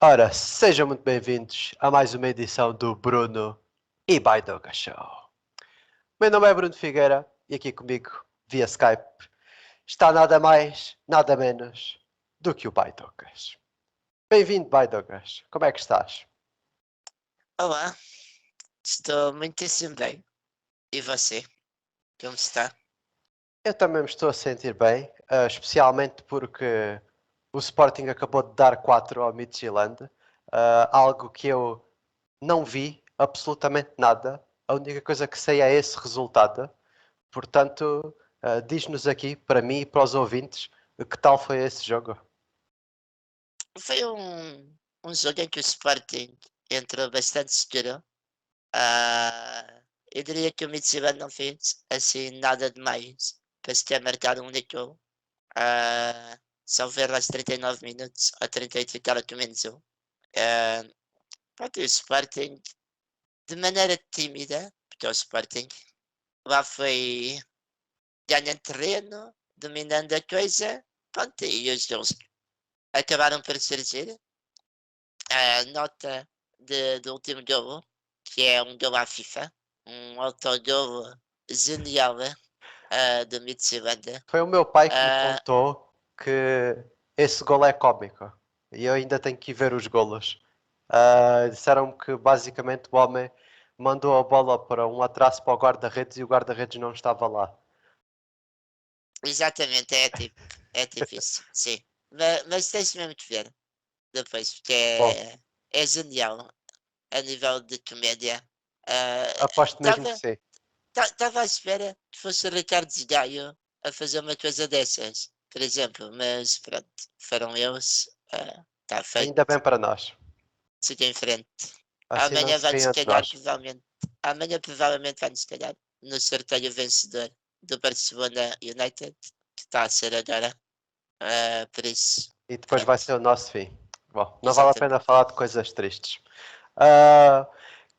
Ora, sejam muito bem-vindos a mais uma edição do Bruno e Baidoga Show. Meu nome é Bruno Figueira e aqui comigo, via Skype, está nada mais, nada menos do que o Baidogas. Bem-vindo, Baidogas. Como é que estás? Olá, estou muitíssimo bem. E você? Como está? Eu também me estou a sentir bem, especialmente porque o Sporting acabou de dar 4 ao Midtjylland, algo que eu não vi absolutamente nada. A única coisa que sei é esse resultado. Portanto, diz-nos aqui, para mim e para os ouvintes, que tal foi esse jogo? Foi um jogo em que o Sporting entrou bastante seguro. Eu diria que o Midtjylland não fez assim nada demais para se ter marcado um único gol. Só ver aos 39 minutos, ou 38 ficaram com menos um. Ah, Pronto, e o Sporting, de maneira tímida, porque é o Sporting, lá foi ganhando terreno, dominando a coisa, pronto, e os gols acabaram por surgir. A nota do último golo, que é um golo à FIFA, um autogolo genial do Midtjylland. Foi o meu pai que me Uh, contou que esse golo é cómico. E eu ainda tenho que ir ver os golos. Disseram-me que basicamente o homem mandou a bola para um atraso para o guarda-redes e o guarda-redes não estava lá. Exatamente, é tipo isso, sim. Mas tens mesmo que ver depois, porque Bom, é genial a nível de comédia. aposto mesmo que Estava sim. Estava à espera que fosse o Ricardo Gaio a fazer uma coisa dessas, por exemplo, mas pronto, foram eles, está feito, Ainda bem para nós. siga em frente. Assim não Amanhã se vai-nos riem de calhar, nós. provavelmente, amanhã provavelmente vai-nos calhar no sorteio vencedor do Barcelona United, que está a ser agora, por isso, E depois vai pronto, ser o nosso fim. Bom, não vale a pena exatamente. falar de coisas tristes. Ah,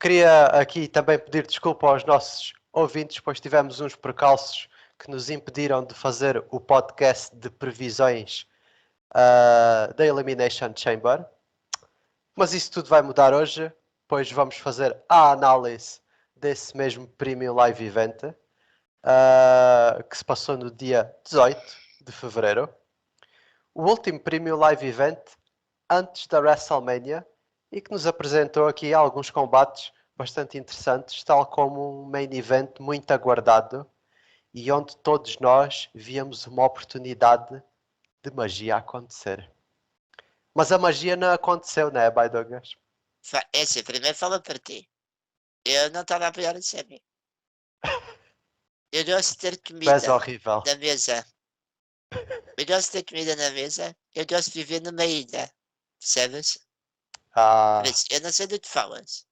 Queria aqui também pedir desculpa aos nossos ouvintes, pois tivemos uns percalços que nos impediram de fazer o podcast de previsões da Elimination Chamber. Mas isso tudo vai mudar hoje, pois vamos fazer a análise desse mesmo Premium Live Event que se passou no dia 18 de fevereiro. O último Premium Live Event antes da WrestleMania e que nos apresentou aqui alguns combates bastante interessantes, tal como um main event muito aguardado e onde todos nós víamos uma oportunidade de magia acontecer. Mas a magia não aconteceu, né, Baidogas? É assim, primeiro fala para ti. Eu não estava a apoiar o Semi. Eu gosto de ter Tu és comida horrível. na mesa. Eu gosto de ter comida na mesa, eu gosto de viver numa ilha, percebes? Por Ah, isso, eu não sei do que falas,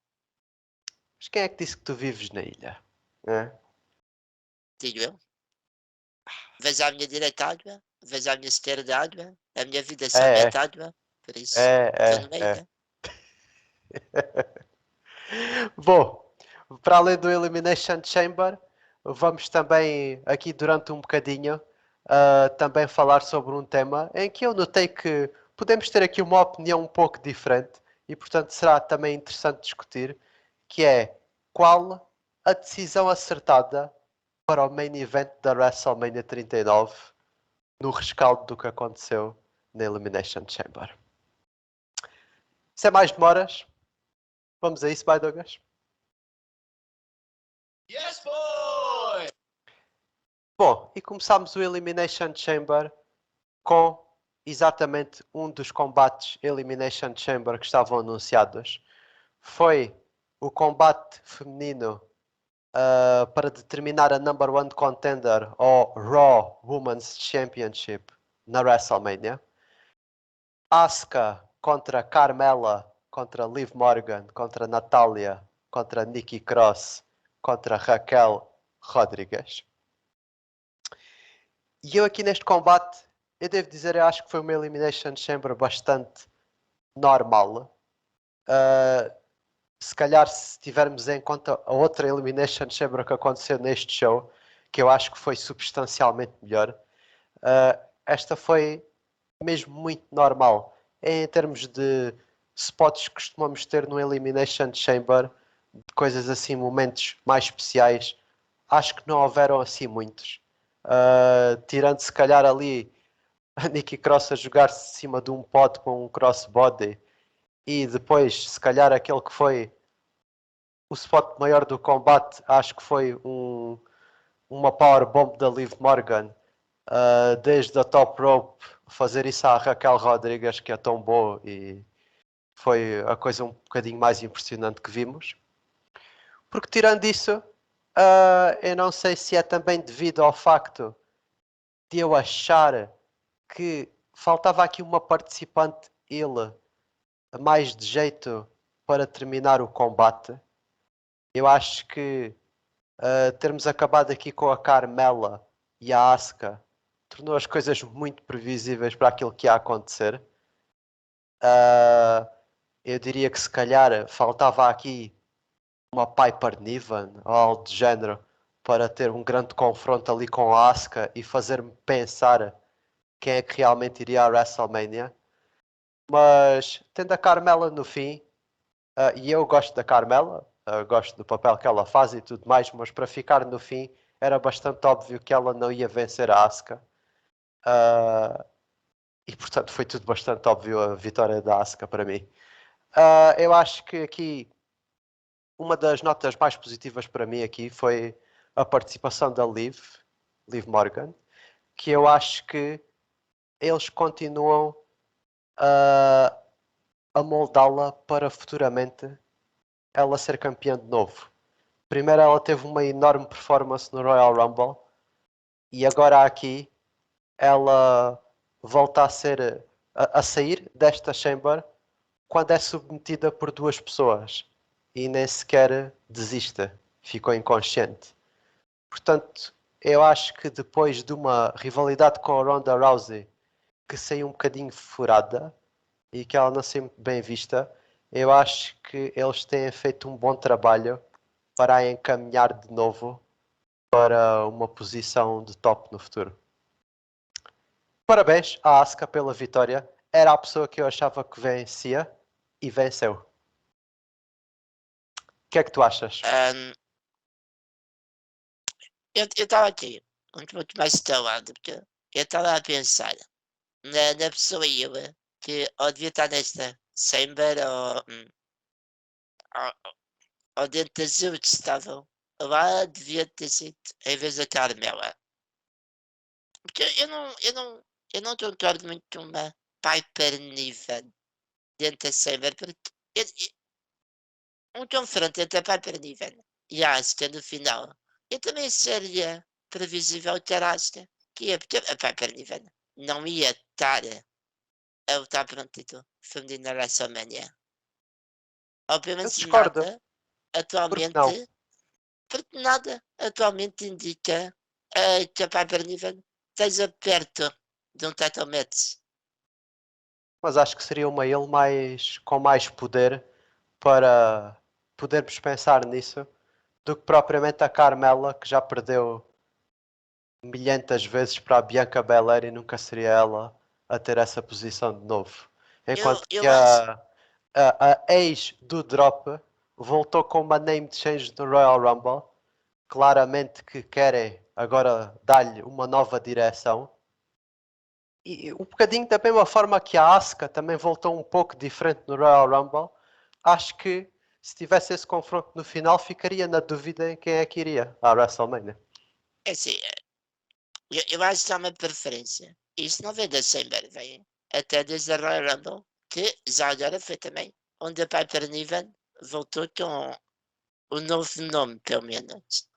mas quem é que disse que tu vives na ilha? É, digo eu. Vejo à minha direita água, vejo à minha esquerda água, a minha vida só é, mete água, por isso, estou é, numa é. ilha. Bom, para além do Elimination Chamber, vamos também aqui durante um bocadinho também falar sobre um tema em que eu notei que podemos ter aqui uma opinião um pouco diferente e portanto será também interessante discutir, que é qual a decisão acertada para o main event da WrestleMania 39 no rescaldo do que aconteceu na Elimination Chamber. Sem mais demoras, vamos a isso, vai Douglas? Yes, boy! Bom, e começámos o Elimination Chamber com exatamente um dos combates Elimination Chamber que estavam anunciados. Foi o combate feminino para determinar a number one contender ao Raw Women's Championship na WrestleMania. Asuka contra Carmella, contra Liv Morgan, contra Natália, contra Nikki Cross, contra Raquel Rodrigues. E eu aqui neste combate, eu devo dizer, eu acho que foi uma Elimination Chamber bastante normal. Se calhar se tivermos em conta a outra Elimination Chamber que aconteceu neste show, que eu acho que foi substancialmente melhor, esta foi mesmo muito normal. Em termos de spots que costumamos ter no Elimination Chamber, de coisas assim, momentos mais especiais, acho que não houveram assim muitos. Tirando se calhar ali a Nikki Cross a jogar-se de cima de um pod com um crossbody e depois se calhar aquele que foi o spot maior do combate, acho que foi uma powerbomb da Liv Morgan, desde a top rope, fazer isso à Raquel Rodrigues, que é tão boa, e foi a coisa um bocadinho mais impressionante que vimos. Porque tirando isso, eu não sei se é também devido ao facto de eu achar que faltava aqui uma participante, ele, mais de jeito para terminar o combate. Eu acho que termos acabado aqui com a Carmela e a Asuka tornou as coisas muito previsíveis para aquilo que ia acontecer. Eu diria que se calhar faltava aqui uma Piper Niven ou algo de género para ter um grande confronto ali com a Asuka e fazer-me pensar quem é que realmente iria à WrestleMania. Mas tendo a Carmela no fim, e eu gosto da Carmela, gosto do papel que ela faz e tudo mais, mas para ficar no fim era bastante óbvio que ela não ia vencer a Asuka. E portanto foi tudo bastante óbvio a vitória da Asuka para mim. Eu acho que aqui uma das notas mais positivas para mim aqui foi a participação da Liv Morgan, que eu acho que eles continuam a moldá-la para futuramente ela ser campeã de novo. Primeiro ela teve uma enorme performance no Royal Rumble e agora aqui ela volta a ser a sair desta chamber quando é submetida por duas pessoas e nem sequer desiste, ficou inconsciente. Portanto, eu acho que depois de uma rivalidade com a Ronda Rousey que saiu um bocadinho furada e que ela não saiu muito bem vista, eu acho que eles têm feito um bom trabalho para a encaminhar de novo para uma posição de top no futuro. Parabéns à Asuka pela vitória. Era a pessoa que eu achava que vencia e venceu. O que é que tu achas? Eu estava aqui muito mais calado, porque eu estava a pensar na pessoa eu que ou devia estar nesta Chamber ou, ou dentro das que estavam lá devia ter sido em vez da Carmela. Porque eu não concordo muito com uma Piper Niven dentro da Chamber, porque um confronto entre a Piper Niven e a Asuka no final, eu também seria previsível ter a Asuka, que ia, porque a Piper Niven não ia estar a lutar por um título feminino na WrestleMania. Ou pelo Eu menos discordo. nada Porque não? atualmente, porque nada atualmente indica que a Piper Niven esteja perto de um title match. Mas acho que seria uma ele com mais poder para podermos pensar nisso do que propriamente a Carmela, que já perdeu milhentas vezes para a Bianca Belair e nunca seria ela a ter essa posição de novo. Enquanto que Eu acho, a ex do Drop voltou com uma name change no Royal Rumble. Claramente que querem agora dar-lhe uma nova direção. E um bocadinho da mesma forma que a Asuka também voltou um pouco diferente no Royal Rumble. Acho que se tivesse esse confronto no final, ficaria na dúvida em quem é que iria à WrestleMania. é assim, eu acho que há uma preferência. Isto não vem da Chamber, vem até desde a Royal Rumble, que já agora foi também onde a Piper Niven voltou com o novo nome, pelo menos.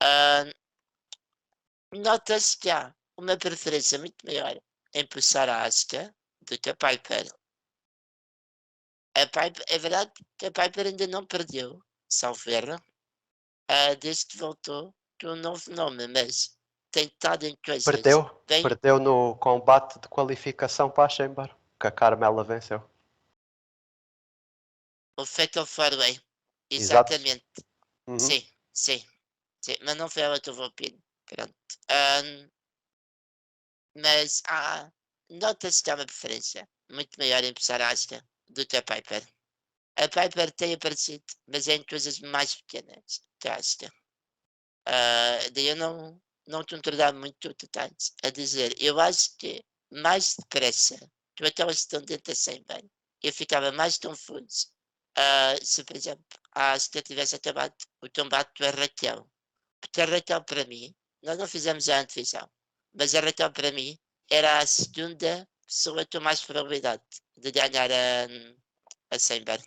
Ah, Nota-se que há uma preferência muito maior em puxar a Asuka do que a Piper. A Piper. É verdade que a Piper ainda não perdeu, salvo erro, desde que voltou com um novo nome, mas tem estado em coisas Perdeu. bem. Perdeu no combate de qualificação para a Chamber, que a Carmela venceu. O Fatal 4-Way. Exato. Exatamente. Uhum. Sim, sim, sim. Mas não foi ela que eu vou opinar. Pronto. Ahn, mas nota-se que há uma preferência muito maior em puxar a Asuka do que a Piper. A Piper tem aparecido, mas é em coisas mais pequenas, que acho. Daí eu não te entregar muito detalhes a dizer, eu acho que mais depressa que aquelas que estão dentro da sem bem, eu ficava mais confuso se, por exemplo, se eu tivesse acabado o combate da Raquel. Porque a Raquel, para mim, nós não fizemos a antevisão, mas a Raquel, para mim, era a segunda pessoa com mais probabilidade de ganhar a Saber.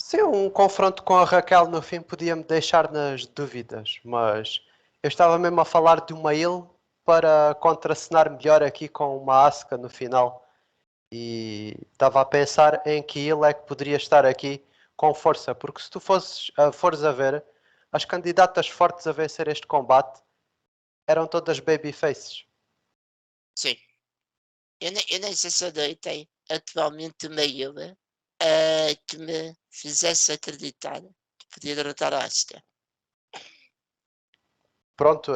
Sim, um confronto com a Raquel no fim podia-me deixar nas dúvidas, mas eu estava mesmo a falar de uma il para contracenar melhor aqui com uma Asuka no final. E estava a pensar em que il é que poderia estar aqui com força, porque se tu fores a ver, as candidatas fortes a vencer este combate eram todas babyfaces. Sim. Eu nem sei se eu tem atualmente uma ilha que me fizesse acreditar que podia derrotar a Asuka. Pronto,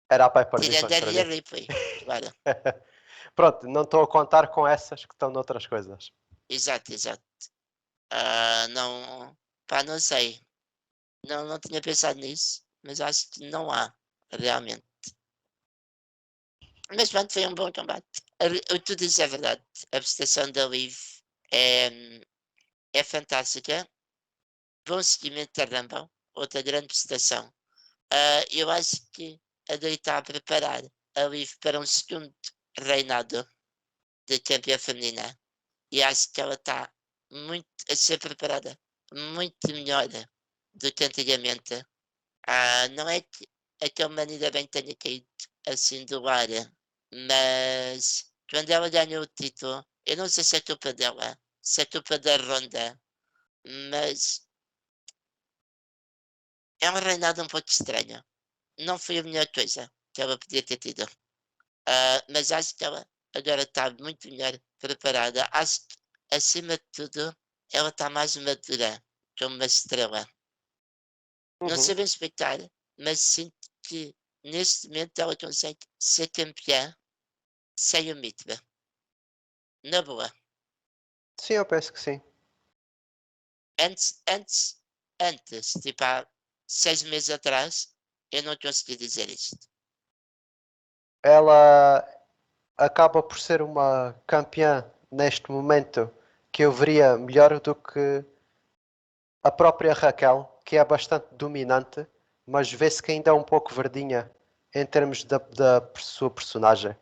era a Piper Tirando a Niven para Rhea mim. Ripley, claro. Pronto, não estou a contar com essas que estão noutras coisas. Exato, exato. Não, pá, não sei. Não tinha pensado nisso, mas acho que não há, realmente. Mas pronto, foi um bom combate. O que tu dizes é verdade. A prestação da Liv é, é fantástica. Bom seguimento da Rumble. Outra grande prestação. Eu acho que a Dei está a preparar a Liv para um segundo reinado de campeã feminina. E acho que ela está muito a ser preparada muito melhor do que antigamente. Não é que aquele maneira bem tenha caído assim do ar, mas quando ela ganhou o título, eu não sei se é culpa dela, se é culpa da Ronda, mas é um reinado um pouco estranho. Não foi a melhor coisa que ela podia ter tido. Mas acho que ela agora está muito melhor preparada. Acho que, acima de tudo, ela está mais madura como uma estrela. Não Uhum. sei bem explicar, mas sinto que neste momento ela consegue ser campeã sem o Mitba. Na boa. Sim, eu penso que sim. Antes, tipo há 6 meses atrás, eu não consegui dizer isto. Ela acaba por ser uma campeã neste momento que eu veria melhor do que a própria Raquel, que é bastante dominante, mas vê-se que ainda é um pouco verdinha em termos da sua personagem.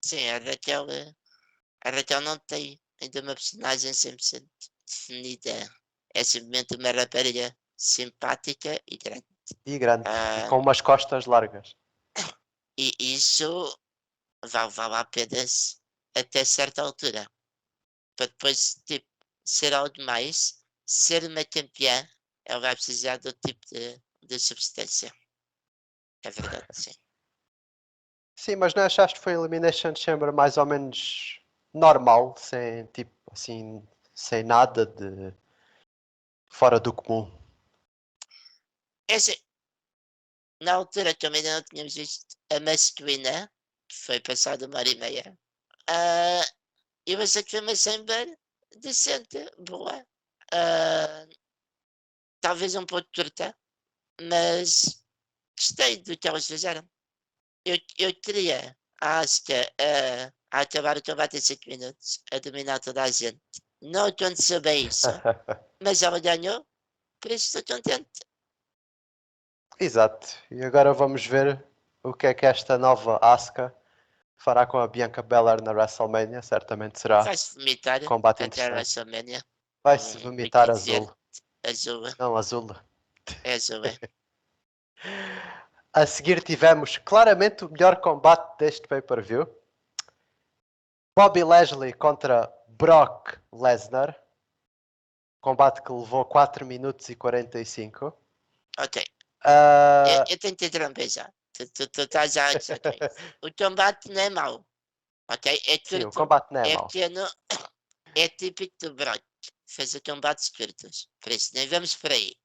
Sim, a Raquel não tem ainda uma personagem 100% definida. É simplesmente uma rapariga simpática e grande. E grande, e Ah, com umas costas largas. e isso vale a pena até certa altura. Para depois, tipo, ser algo demais, ser uma campeã, ela vai precisar do tipo de substância. É verdade, sim. Sim, mas não achaste que foi Elimination Chamber mais ou menos normal, sem tipo assim, sem nada de fora do comum? É assim, na altura também ainda não tínhamos visto a masculina, que foi passada 1 hora e meia. Ah, eu achei que foi uma chamber decente, boa. Ah, talvez um pouco torta, mas gostei do que elas fizeram. Eu queria a Asuka a acabar o combate em 5 minutos, a dominar toda a gente. Não aconteceu bem isso, mas ela ganhou, por isso estou contente. Exato. E agora vamos ver o que é que esta nova Asuka fará com a Bianca Belair na WrestleMania. Certamente será Vai-se vomitar um combate até a interessante. WrestleMania. Vai-se vomitar Líquido azul. verde, azul, Não azul. é azul, é. A seguir tivemos claramente o melhor combate deste pay-per-view. Bobby Lashley contra Brock Lesnar. Combate que levou 4 minutos e 45. Ok, Uh... eu tenho que te interromper já. Tu estás já a dizer ok. O combate não é mau, ok? É Sim, o curto, combate não é é mau. pequeno, é típico do Brock. Fazer combates curtos. Por isso, nem vamos por aí. Sim,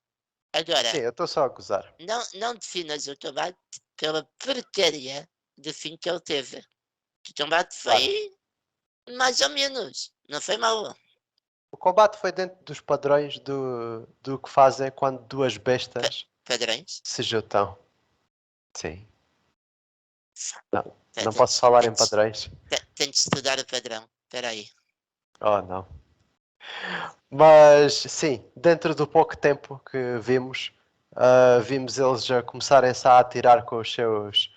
Agora, eu estou só a gozar. não definas o combate pela porcaria de fim que ele teve. O combate Claro. foi mais ou menos, não foi mau. O combate foi dentro dos padrões do que fazem quando duas bestas Padrões. se juntam. Sim. Não, não Tem posso falar em de padrões. estudar o padrão. Espera aí. Oh, não. Mas sim, dentro do pouco tempo que vimos, vimos eles já começarem-se a atirar com os seus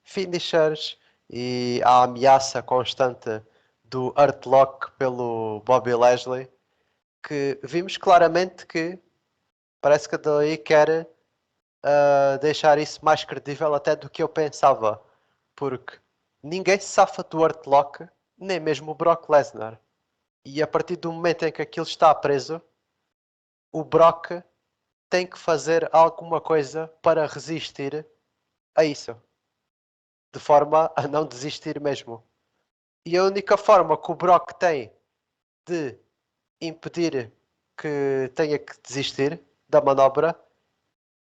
finishers e a ameaça constante do Hurtlock pelo Bobby Lashley, que vimos claramente que parece que a WWE quer deixar isso mais credível até do que eu pensava, porque ninguém se safa do Hurtlock, nem mesmo o Brock Lesnar. E a partir do momento em que aquilo está preso, o Brock tem que fazer alguma coisa para resistir a isso, de forma a não desistir mesmo. E a única forma que o Brock tem de impedir que tenha que desistir da manobra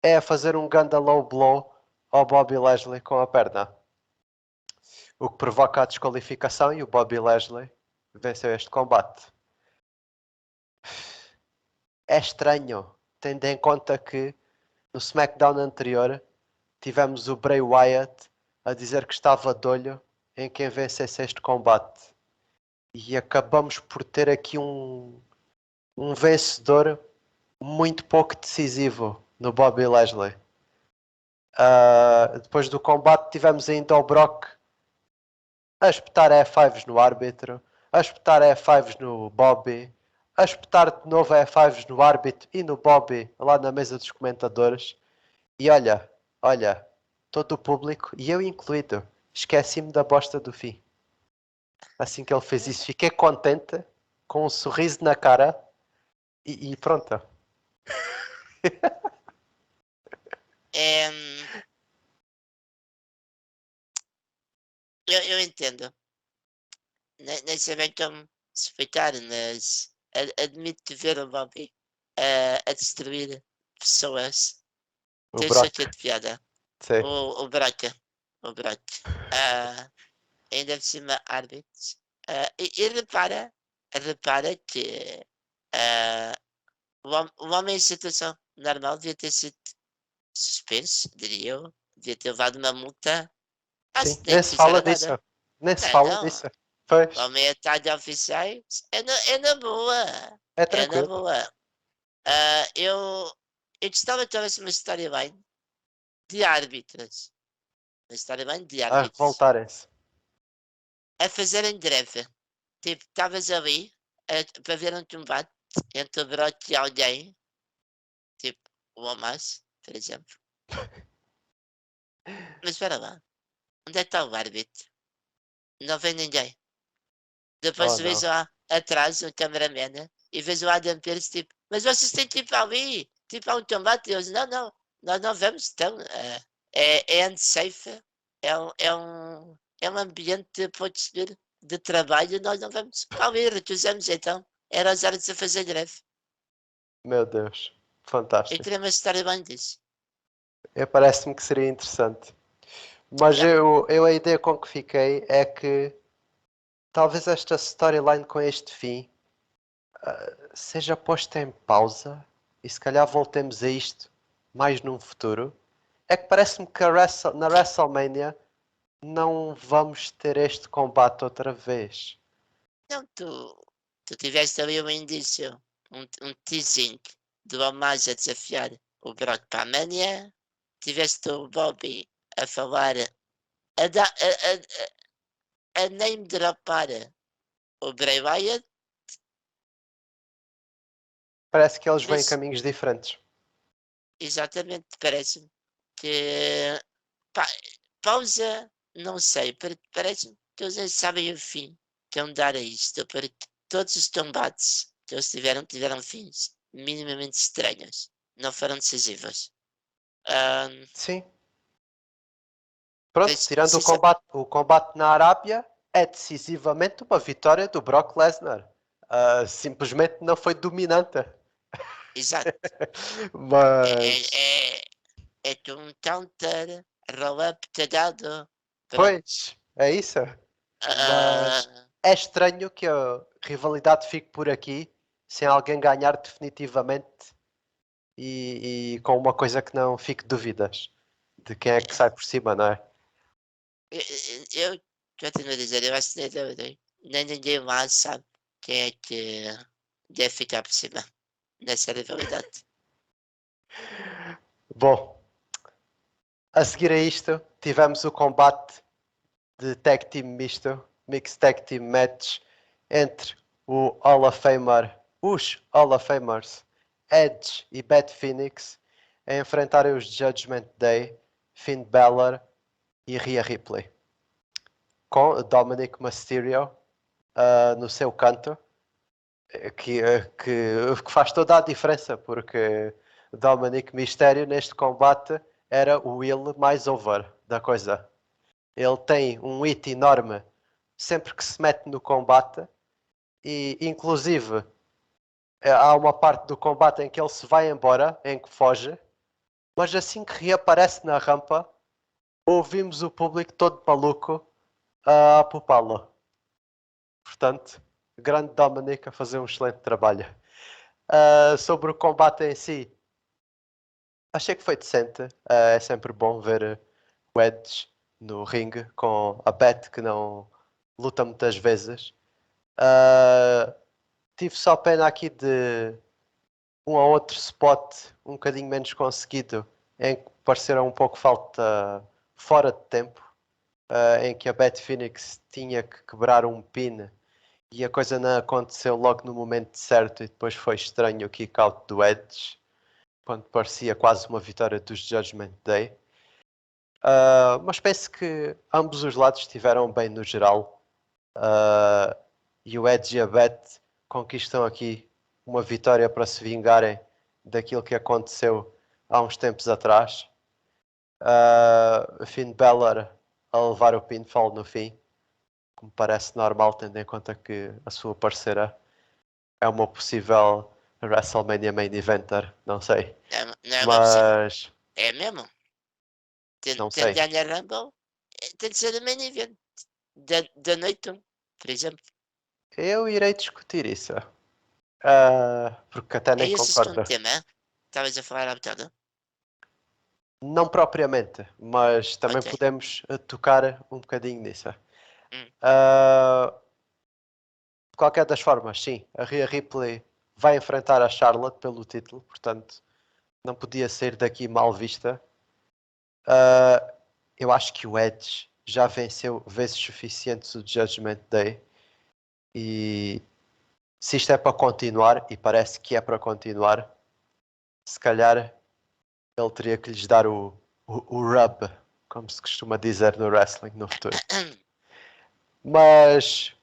é fazer um ganda low blow ao Bobby Lashley com a perna. O que provoca a desqualificação e o Bobby Lashley venceu este combate. É estranho, tendo em conta que no SmackDown anterior tivemos o Bray Wyatt a dizer que estava de olho em quem vencesse este combate. E acabamos por ter aqui um vencedor muito pouco decisivo no Bobby Lashley. Depois do combate tivemos ainda o Brock a espetar F5s no árbitro, a espetar F5s no Bobby, a espetar de novo F5s no árbitro e no Bobby lá na mesa dos comentadores. E olha, todo o público, e eu incluído, esqueci-me da bosta do fim. Assim que ele fez isso, fiquei contente, com um sorriso na cara e pronto. É, eu entendo. Nem sei bem como explicar, mas admito ver o Bobby a destruir pessoas. O Tem isso aqui Brock, de piada. sim, O Braca. O Braca. Ah, ainda por cima, árbitros. E repara que o homem em situação normal devia ter sido suspenso, diria eu. Devia ter levado uma multa. sim. Se nem Nem que se fala fizeram disso. nada. Nem se Não, fala não. disso. O Pois, homem atalho de oficiais é na boa. é É na tranquilo. boa. Eu gostava que houvesse uma storyline de árbitros. Uma storyline de A árbitros. revoltarem-se. A fazerem greve. Tipo, estavas ali para ver um combate entre o Brock e alguém. Tipo, o Hamas, por exemplo. Mas espera lá. Onde é que está o árbitro? Não vem ninguém. Depois Oh tu vês não. lá atrás o cameraman, né? E vês o Adam Pearce tipo, mas vocês têm que ir para ali, tipo, há um combate. E eles, não, nós não vamos, então, é unsafe, é um ambiente, podes ver, de trabalho, nós não vamos para ali, recusamos então. Era as horas de fazer greve. Meu Deus. Eu Fantástico. queria uma história bem disso. Parece-me que seria interessante. Mas Yeah. eu a ideia com que fiquei é que talvez esta storyline com este fim seja posta em pausa e se calhar voltemos a isto mais num futuro. É que parece-me que na WrestleMania não vamos ter este combate outra vez. Não, tu tiveste ali um indício, um teasing do Omar a desafiar o Brock para a Mania. Tiveste o Bobby a falar, a name dropar o Bray Wyatt. Parece que eles Por vêm em isso, caminhos diferentes. exatamente, parece-me que pá, pausa, não sei, parece-me que eles nem sabem o fim que é dar a isto, porque todos os combates que eles tiveram fins minimamente estranhos, não foram decisivos. Ahm, Sim. Pronto, mas, tirando o combate na Arábia, é decisivamente uma vitória do Brock Lesnar. Simplesmente não foi dominante. exato, é, Mas é, é, é que um counter roll-up cagado Pronto. Pois, é isso. Mas Ah, é estranho que a rivalidade fique por aqui sem alguém ganhar definitivamente e com uma coisa que não fique dúvidas de quem é que sai por cima, não é? eu continuo a dizer, eu acho que nem ninguém lá sabe quem é que deve ficar por cima nessa rivalidade. Bom, a seguir a isto, tivemos o combate de tag team misto, mixed tag team match entre o Hall of Famer, os Hall of Famers Edge e Beth Phoenix a enfrentarem os Judgment Day, Finn Balor e Rhea Ripley, com Dominic Mysterio no seu canto, que faz toda a diferença, porque Dominic Mysterio neste combate era o heel mais over da coisa. Ele tem um hit enorme sempre que se mete no combate e inclusive há uma parte do combate em que ele se vai embora, em que foge, mas assim que reaparece na rampa, ouvimos o público todo maluco a apupá-lo. Portanto, grande Dominic a fazer um excelente trabalho. Sobre o combate em si, achei que foi decente. É sempre bom ver o Edge no ringue com a Beth que não luta muitas vezes. Tive só pena aqui de um ou outro spot um bocadinho menos conseguido, em que pareceram um pouco falta fora de tempo, em que a Beth Phoenix tinha que quebrar um pin e a coisa não aconteceu logo no momento certo e depois foi estranho o kick out do Edge, quando parecia quase uma vitória dos Judgment Day. Mas penso que ambos os lados estiveram bem no geral. E o Edge e a Beth conquistam aqui uma vitória para se vingarem daquilo que aconteceu há uns tempos atrás. Finn Balor a levar o pinfall no fim, como parece normal, tendo em conta que a sua parceira é uma possível WrestleMania Main Eventer, não sei. Não é uma opção. Mas É mesmo? não Tendo sei. ganhar Rumble, tem de ser o main event da noite 1, por exemplo. Eu irei discutir isso. Porque até É nem esse o segundo concordo. tema, é? Estavas a falar há bocado? Não propriamente, mas também Ok. podemos tocar um bocadinho nisso. Hum. De qualquer das formas, sim, a Rhea Ripley vai enfrentar a Charlotte pelo título, portanto não podia sair daqui mal vista. Eu acho que o Edge já venceu vezes suficientes o Judgment Day e se isto é para continuar, e parece que é para continuar, se calhar ele teria que lhes dar o rub, como se costuma dizer no wrestling no futuro. Mas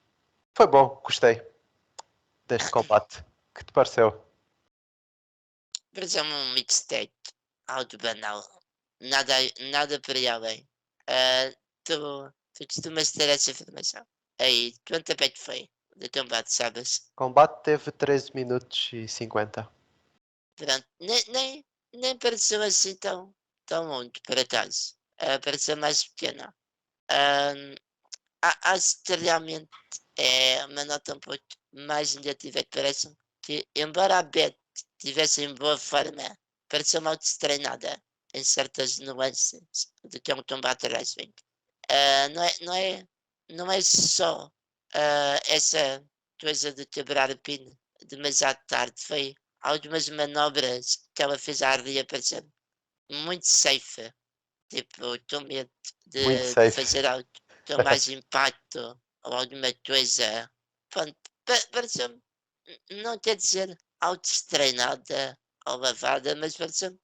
foi bom, gostei deste combate. O que te pareceu? Pareceu-me um mixtape algo banal. Nada, nada por aí além. Ah, tu costumas ter essa informação. Aí, quanto tempo é que foi do combate, sabes? O combate teve 13 minutos e 50. Pronto, nem pareceu assim tão longo, por acaso. Pareceu mais pequena. Ah, acho que realmente é uma nota um pouco mais negativa que parece que, embora a Beth estivesse em boa forma, pareceu mal destreinada em certas nuances do que é um combate wrestling. Não é só essa coisa de quebrar o pino demasiado tarde, foi algumas manobras que ela fez à Arlia parecer muito safe. Tipo, estou medo Muito de safe. fazer algo com mais impacto ou alguma coisa. Pronto, pareceu-me, não quer dizer auto-treinada ou lavada, mas pareceu-me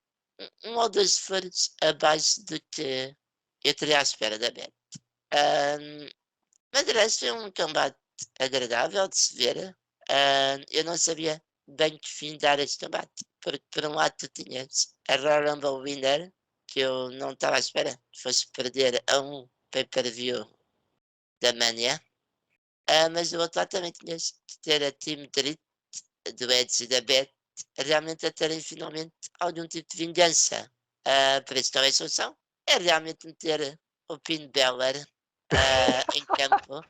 ou dois furos abaixo do que eu teria à espera da Beth. Mas de resto foi um combate agradável de se ver. Eu não sabia bem que fim dar este combate, porque por um lado tu tinhas a Royal Rumble Winner, que eu não estava à espera que fosse perder a um pay-per-view da Mania, mas do outro lado também tinhas que ter a Team Dread do Edge e da Beth realmente a terem finalmente algum tipo de vingança. Por isso, talvez a solução é realmente meter o Finn Balor em campo,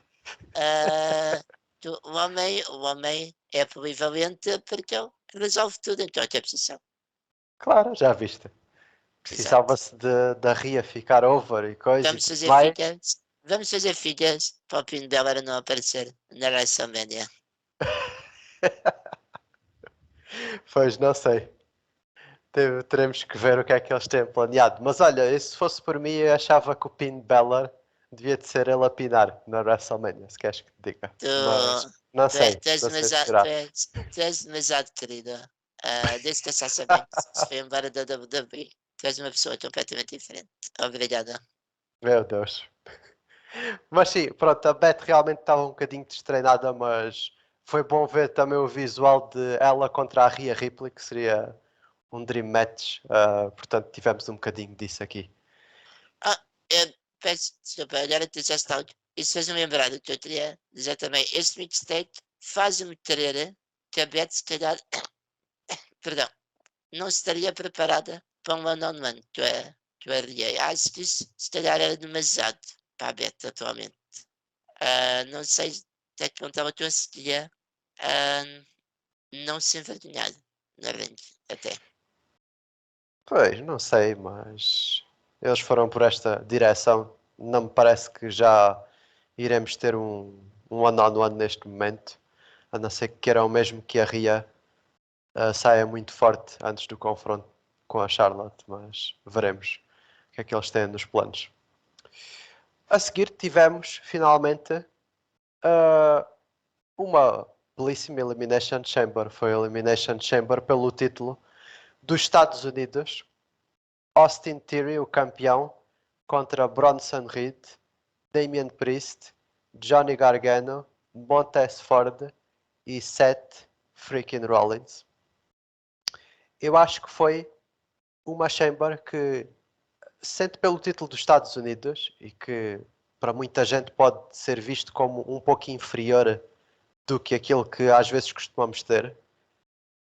o homem é polivalente porque ele resolve tudo em qualquer posição. Claro, já viste. Exato. Precisava-se da Ria ficar over e coisa e Vamos tudo fazer mais. figas. Vamos fazer figas para o Finn Balor não aparecer na WrestleMania. Pois não sei. Teremos que ver o que é que eles têm planeado. Mas olha, se fosse por mim, eu achava que o Finn Balor devia de ser ele a pinar na WrestleMania, se queres que te diga. Tu, Mas não sei, tu és não sei demasiado, esperar. tu és demasiado querido. Desde que a Sasha Banks se foi embora da WWE, tu és uma pessoa completamente diferente. Obrigada. Meu Deus. Mas sim, pronto, a Beth realmente estava um bocadinho destreinada, mas foi bom ver também o visual de ela contra a Rhea Ripley, que seria um Dream Match. Portanto, tivemos um bocadinho disso aqui. Eu peço desculpa, agora tu já está. Isso fez-me lembrar do que eu queria dizer também. Este mixtape faz-me crer que a Beth, se calhar, perdão, não estaria preparada para um one-on-one que eu arreei. Acho que isso, se calhar, era demasiado para a Beth atualmente. Não sei até que ponto ela conseguia não se envergonhar na ringue, até. Pois, não sei, mas eles foram por esta direção. Não me parece que já iremos ter um one-on-one neste momento, a não ser que queiram mesmo que a Rhea saia muito forte antes do confronto com a Charlotte, mas veremos o que é que eles têm nos planos. A seguir tivemos finalmente uh, uma belíssima Elimination Chamber. Foi a Elimination Chamber pelo título dos Estados Unidos. Austin Theory, o campeão, contra Bronson Reed, Damian Priest, Johnny Gargano, Montez Ford e Seth freaking Rollins. Eu acho que foi uma Chamber que, sendo pelo título dos Estados Unidos e que para muita gente pode ser visto como um pouco inferior do que aquilo que às vezes costumamos ter,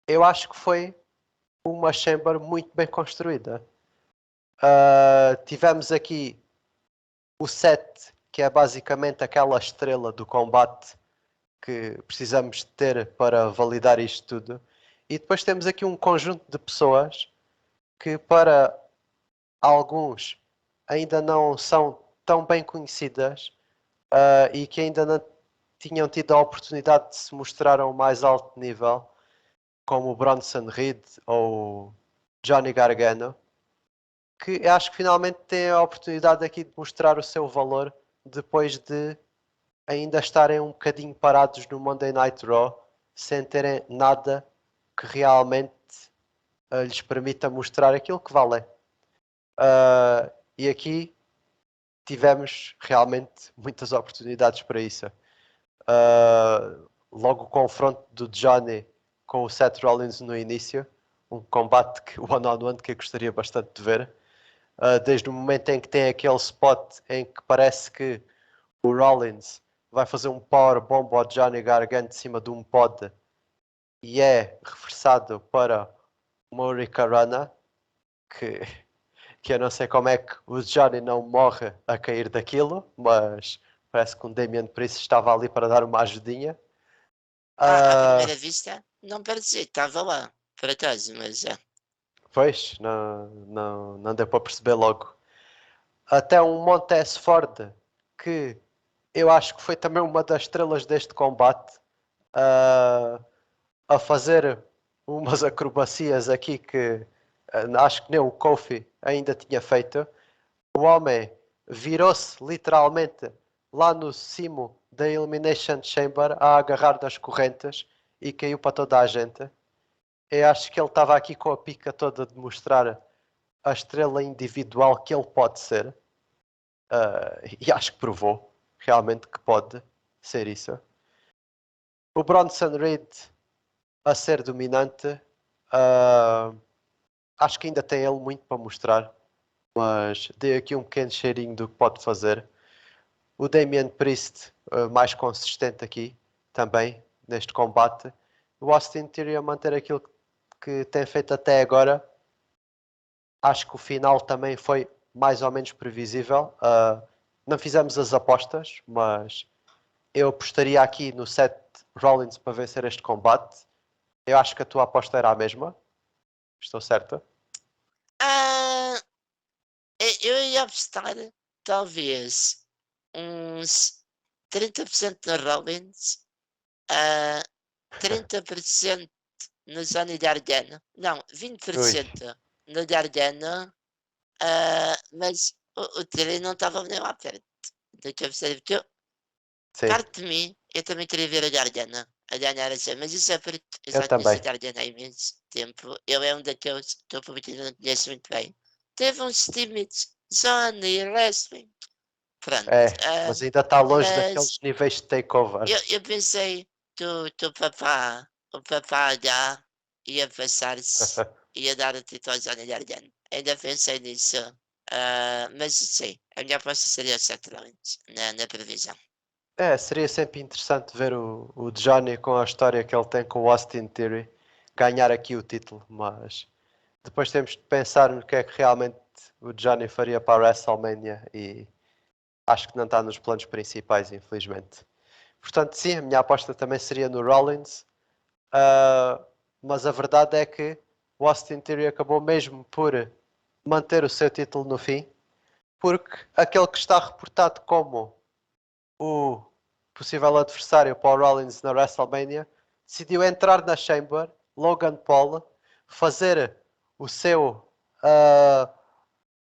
eu acho que foi uma Chamber muito bem construída. Tivemos aqui o Seth, que é basicamente aquela estrela do combate que precisamos ter para validar isto tudo. E depois temos aqui um conjunto de pessoas que para alguns ainda não são tão bem conhecidas e que ainda não tinham tido a oportunidade de se mostrar a um mais alto nível, como o Bronson Reed ou Johnny Gargano, que acho que finalmente têm a oportunidade aqui de mostrar o seu valor depois de ainda estarem um bocadinho parados no Monday Night Raw sem terem nada que realmente lhes permita mostrar aquilo que valem. E aqui tivemos realmente muitas oportunidades para isso. Logo o confronto do Johnny com o Seth Rollins no início, um combate que one-on-one que eu gostaria bastante de ver. Desde o momento em que tem aquele spot em que parece que o Rollins vai fazer um powerbomb ao Johnny Gargano de cima de um pod e é reforçado para uma Hurricanrana, que, que eu não sei como é que o Johnny não morre a cair daquilo, mas parece que o Damian Priest estava ali para dar uma ajudinha. À Uh, primeira vista, não parecia que estava lá, por acaso, mas é. Pois, não deu para perceber logo. Até um Montez Ford, que eu acho que foi também uma das estrelas deste combate, uh, a fazer umas acrobacias aqui que acho que nem o Kofi ainda tinha feito. O homem virou-se literalmente lá no cimo da Elimination Chamber a agarrar das correntes e caiu para toda a gente. Eu acho que ele estava aqui com a pica toda de mostrar a estrela individual que ele pode ser. E acho que provou realmente que pode ser isso. O Bronson Reed a ser dominante, acho que ainda tem ele muito para mostrar, mas dei aqui um pequeno cheirinho do que pode fazer. O Damian Priest, mais consistente aqui, também, neste combate. O Austin Theory a manter aquilo que tem feito até agora. Acho que o final também foi mais ou menos previsível. Não fizemos as apostas, mas eu apostaria aqui no Seth Rollins para vencer este combate. Eu acho que a tua aposta era a mesma. Estou certa? Ah, eu ia apostar talvez uns 30% no Rollins, 30% no Johnny Gargano, não, Ui, 20% no Gargano, mas o Terry não estava nem lá perto do que eu percebi, porque sim, parte de mim, eu também queria ver o Gargano a ganhar assim, mas isso é porque eu eu já conheço o também. Gargano há imenso tempo, ele é um daqueles que o público ainda não conhece muito bem. Teve uns tímidos, Johnny Wrestling, pronto, É, mas ainda está longe mas daqueles níveis de takeover. eu pensei que o papá H ia passar-se, ia dar o título ao Johnny Gargano. Ainda pensei nisso. Mas sim, a minha aposta seria o Seth Rollins na previsão. É, seria sempre interessante ver o Johnny com a história que ele tem com o Austin Theory ganhar aqui o título, mas depois temos de pensar no que é que realmente o Johnny faria para a WrestleMania e acho que não está nos planos principais, infelizmente. Portanto, sim, a minha aposta também seria no Rollins, mas a verdade é que o Austin Theory acabou mesmo por manter o seu título no fim, porque aquele que está reportado como o possível adversário para o Rollins na WrestleMania decidiu entrar na Chamber, Logan Paul, fazer o seu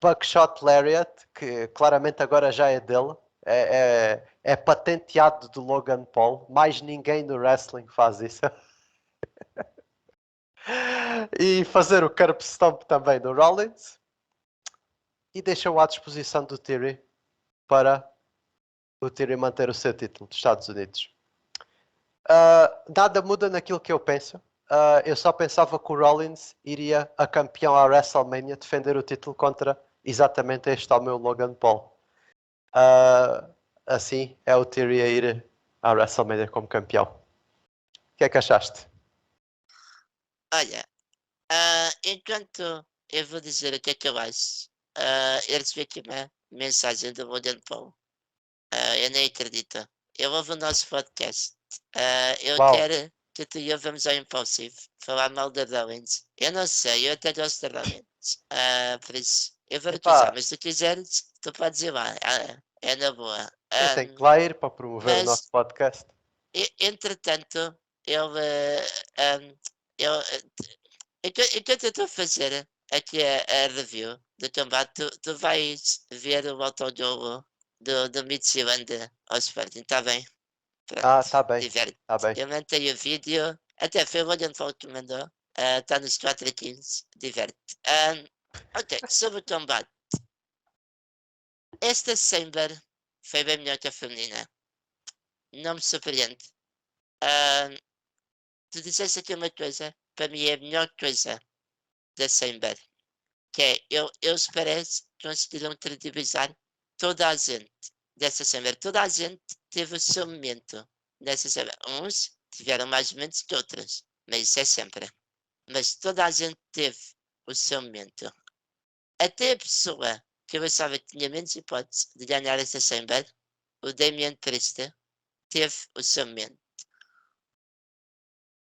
Buckshot Lariat, que claramente agora já é dele, é patenteado do Logan Paul, mais ninguém no wrestling faz isso. E fazer o Curb Stomp também do Rollins e deixou à disposição do Theory para o Theory manter o seu título dos Estados Unidos. Nada muda naquilo que eu penso. Eu só pensava que o Rollins iria a campeão à WrestleMania defender o título contra exatamente este ao meu Logan Paul. Assim é o Theory a ir à WrestleMania como campeão. O que é que achaste? Olha, enquanto eu vou dizer o que é que eu acho, eu recebi aqui uma mensagem do Logan Paul. Eu nem acredito. Eu ouvo o nosso podcast. Eu Uau! quero que tu e eu vamos ao Impulsive falar mal da Rollins. Eu não sei, eu até gosto da Rollins. Por isso, eu vou recusar, Epá, mas se tu quiseres, tu podes ir lá. É na boa. eu tenho que lá ir para promover o nosso Mas, podcast. entretanto, ele. Eu, enquanto eu estou a fazer aqui a review do combate, tu vais ver o autogolo do Midtjylland ao Sporting, está bem? Pronto, Tá bem, diverte. tá bem. Eu mandei o vídeo, até foi o Logan Paul que mandou, está nos 4 a 15, diverte. Ok, sobre o combate. Esta Saber foi bem melhor que a feminina, não me surpreende. Ahm, Tu disseste aqui uma coisa, para mim é a melhor coisa da Saber, que é, eles parece que conseguiram credibilizar toda a gente dessa Saber. Toda a gente teve o seu momento nessa Saber. Uns tiveram mais momentos que outros, mas isso é sempre. Mas toda a gente teve o seu momento. Até a pessoa que eu achava que tinha menos hipótese de ganhar essa Saber, o Damien Priest, teve o seu momento.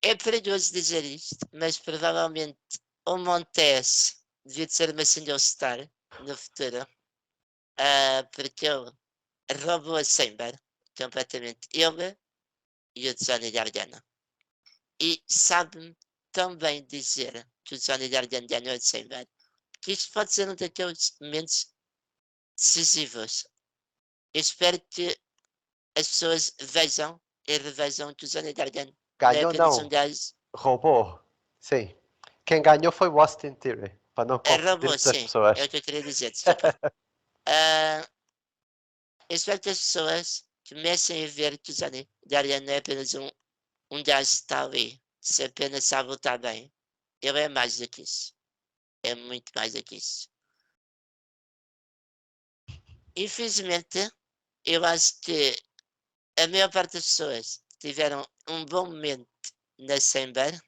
É perigoso dizer isto, mas provavelmente o Montes devia de ser uma single star no futuro, porque ele roubou a Saber completamente. Ele e o Johnny Gargano. E sabe-me também dizer que o Johnny Gargano ganhou a Saber, que isto pode ser um daqueles momentos decisivos. Eu espero que as pessoas vejam e revejam que o Johnny Gargano não é Ganhou apenas um não, gajo. roubou. Sim. Quem ganhou foi o Austin Theory, para não Roubou, confundirmos as sim, é o pessoas. que eu queria dizer, desculpa. Ah, eu espero que as pessoas comecem a ver que o Johnny Gargano não é apenas um gajo que está ali, se apenas sabe lutar bem. Ele é mais do que isso. É muito mais do que isso. Infelizmente, eu acho que a maior parte das pessoas que tiveram um bom momento na Sember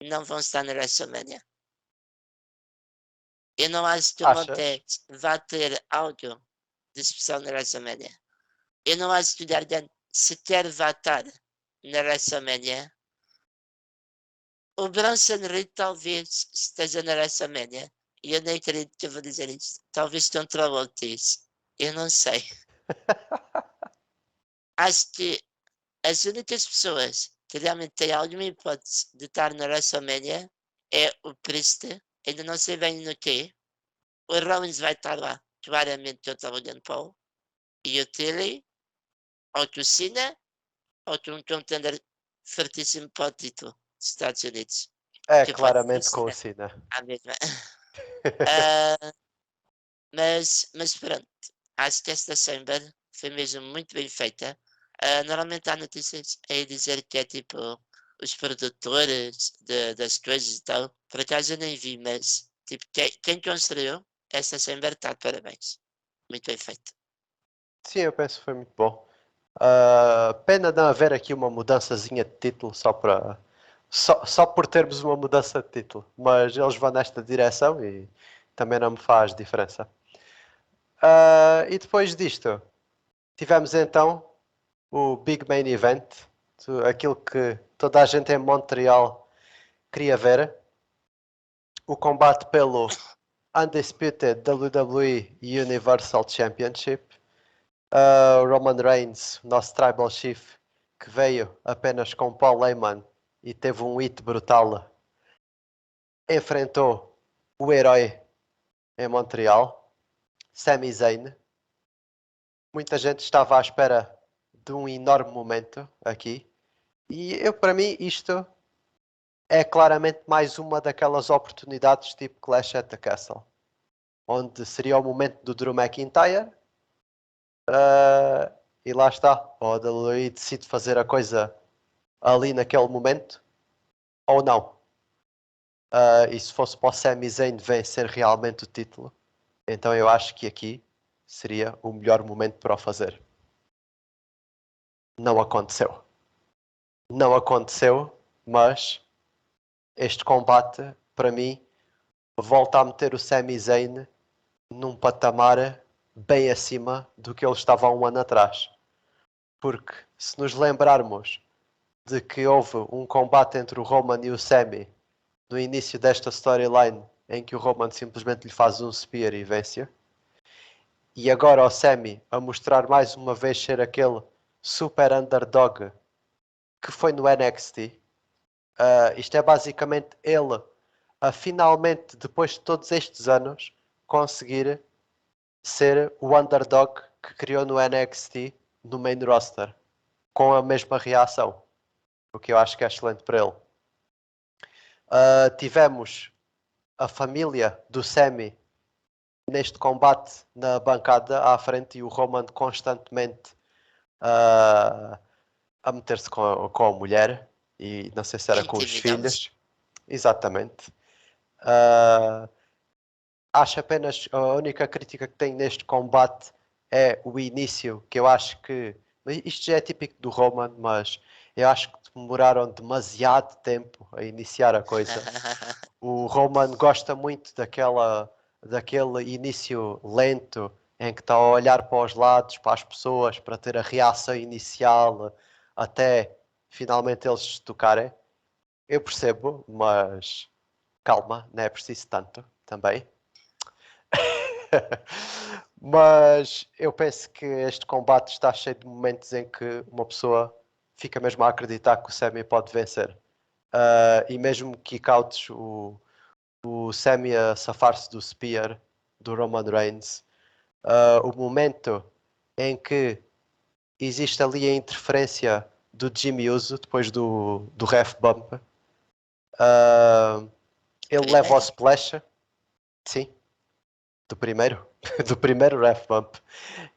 não vão estar na WrestleMania. Eu não acho que o Achas? Montex vá ter algo de especial na WrestleMania. Eu não acho que o Gargano sequer vá estar na WrestleMania. O Bronson Reed talvez esteja na WrestleMania. E eu nem acredito que eu vou dizer isto. Talvez contra o Ortiz. Eu não sei. Acho que as únicas pessoas que realmente têm alguma hipótese de estar na WrestleMania é o Priest. Ainda não sei bem no quê. O Rollins vai estar lá, claramente contra o Logan Paul. E o Tilly, ou que o Cena, ou que um contender fortíssimo para o título dos Estados Unidos. É Que pode ser o claramente com o Cena Cena. à mesma. Ah, mas pronto, acho que esta Chamber foi mesmo muito bem feita. Normalmente há notícias aí dizer que é tipo os produtores das coisas e tal. Por acaso eu nem vi, mas tipo, quem construiu esta Chamber está de parabéns. Muito bem feito. Sim, eu penso que foi muito bom. Pena não haver aqui uma mudançazinha de título só por termos uma mudança de título. Mas eles vão nesta direção e também não me faz diferença. E depois disto, tivemos então o Big Main Event, aquilo que toda a gente em Montreal queria ver. O combate pelo Undisputed WWE Universal Championship. Roman Reigns, nosso Tribal Chief, que veio apenas com Paul Heyman e teve um hit brutal, enfrentou o herói em Montreal, Sami Zayn. Muita gente estava à espera de um enorme momento aqui. E para mim, isto é claramente mais uma daquelas oportunidades tipo Clash at the Castle, onde seria o momento do Drew McIntyre. E lá está, o WWE decide fazer a coisa ali naquele momento ou não. E se fosse para o Sami Zayn vencer realmente o título, então eu acho que aqui seria o melhor momento para o fazer. Não aconteceu. Não aconteceu, mas este combate, para mim, volta a meter o Sami Zayn num patamar bem acima do que ele estava há um ano atrás. Porque se nos lembrarmos de que houve um combate entre o Roman e o Sami no início desta storyline em que o Roman simplesmente lhe faz um spear e vence, e agora o Sami a mostrar mais uma vez ser aquele super underdog que foi no NXT. Isto é basicamente ele a finalmente, depois de todos estes anos, conseguir ser o underdog que criou no NXT no main roster, com a mesma reação, o que eu acho que é excelente para ele. Tivemos a família do Sami neste combate na bancada à frente e o Roman constantemente a meter-se com a mulher e não sei se era com os Intimidá-los. filhos. Exatamente. Uh, Acho apenas a única crítica que tenho neste combate é o início, que eu acho que isto já é típico do Roman, mas eu acho que demoraram demasiado tempo a iniciar a coisa. O Roman gosta muito daquele início lento em que está a olhar para os lados, para as pessoas, para ter a reação inicial até finalmente eles se tocarem. Eu percebo, mas calma, não é preciso tanto também. Mas eu penso que este combate está cheio de momentos em que uma pessoa fica mesmo a acreditar que o Sami pode vencer. E mesmo kickouts, o Sami a safar-se do Spear do Roman Reigns, o momento em que existe ali a interferência do Jimmy Uso depois do ref bump, ele leva o Primeiro? splash, sim, do primeiro, do primeiro ref bump.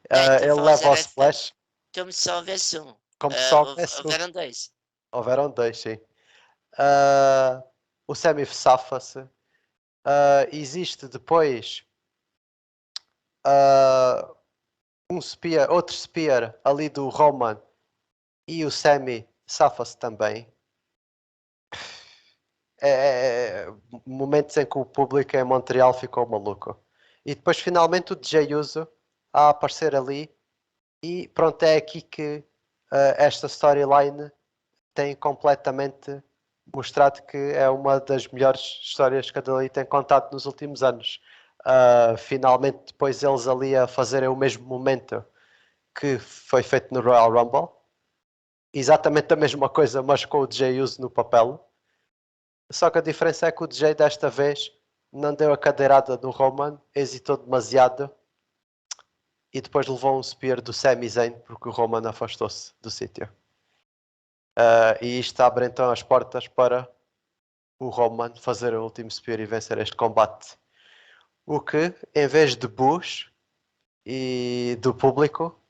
Não, então Ele falas leva da o Red Bump. splash Como se só houvesse um. como se só houvesse um. Houveram dois. Houveram dois, sim. O Sami safa-se. Existe depois outro spear ali do Roman e o Sami safa-se também. momentos em que o público em Montreal ficou maluco. E depois finalmente o DJ Uso a aparecer ali e pronto, é aqui que esta storyline tem completamente mostrado que é uma das melhores histórias que a Dali tem contado nos últimos anos. Finalmente depois eles ali a fazerem o mesmo momento que foi feito no Royal Rumble, exatamente a mesma coisa, mas com o DJ Uso no papel. Só que a diferença é que o DJ desta vez não deu a cadeirada do Roman, hesitou demasiado e depois levou um spear do Sami Zayn porque o Roman afastou-se do sítio. E isto abre então as portas para o Roman fazer o último spear e vencer este combate. O que, em vez de boos e do público,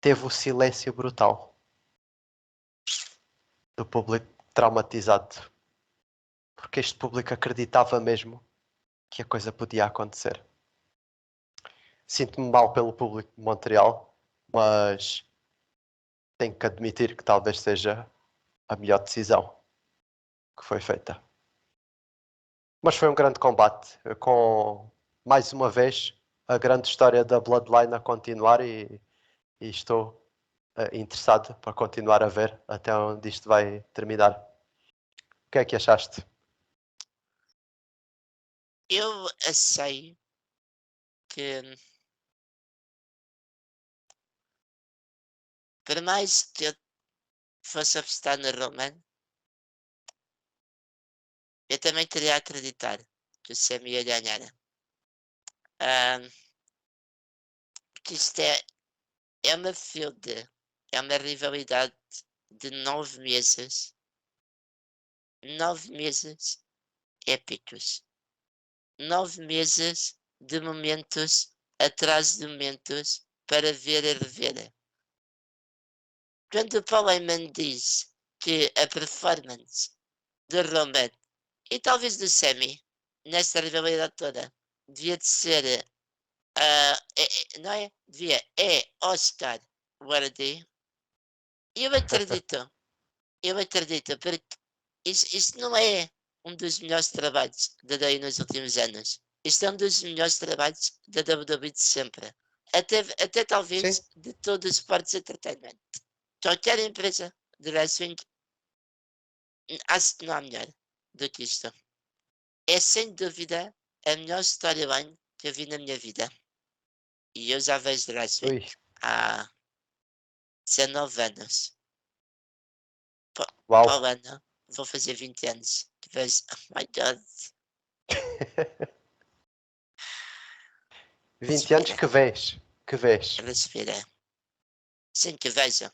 teve o silêncio brutal do público traumatizado. Porque este público acreditava mesmo que a coisa podia acontecer. Sinto-me mal pelo público de Montreal, mas tenho que admitir que talvez seja a melhor decisão que foi feita. Mas foi um grande combate, com mais uma vez a grande história da Bloodline a continuar e estou interessado para continuar a ver até onde isto vai terminar. O que é que achaste? Eu achei que, por mais que eu fosse apostar no Roman, eu também queria acreditar que o Sami ia ganhar. Porque isto é uma feud, é uma rivalidade de 9 meses. 9 meses épicos. 9 meses de momentos atrás de momentos para ver e rever. Quando o Paul Heyman diz que a performance de Roman e talvez do Sami nesta rivalidade toda devia de ser não é? É Oscar worthy. Eu acredito, porque isto não é um dos melhores trabalhos da Day nos últimos anos. Isto é um dos melhores trabalhos da WWE de sempre. Até Sim, talvez de todo o Sports Entertainment. Qualquer empresa de wrestling acho que não há melhor do que isto. É sem dúvida a melhor storyline que eu vi na minha vida. E eu já vejo wrestling ui, há 19 anos. uau. Para o ano vou fazer 20 anos. Que vejo, oh my god. 20 anos Respira, que vês, que vês. respira. Sim, que vejo.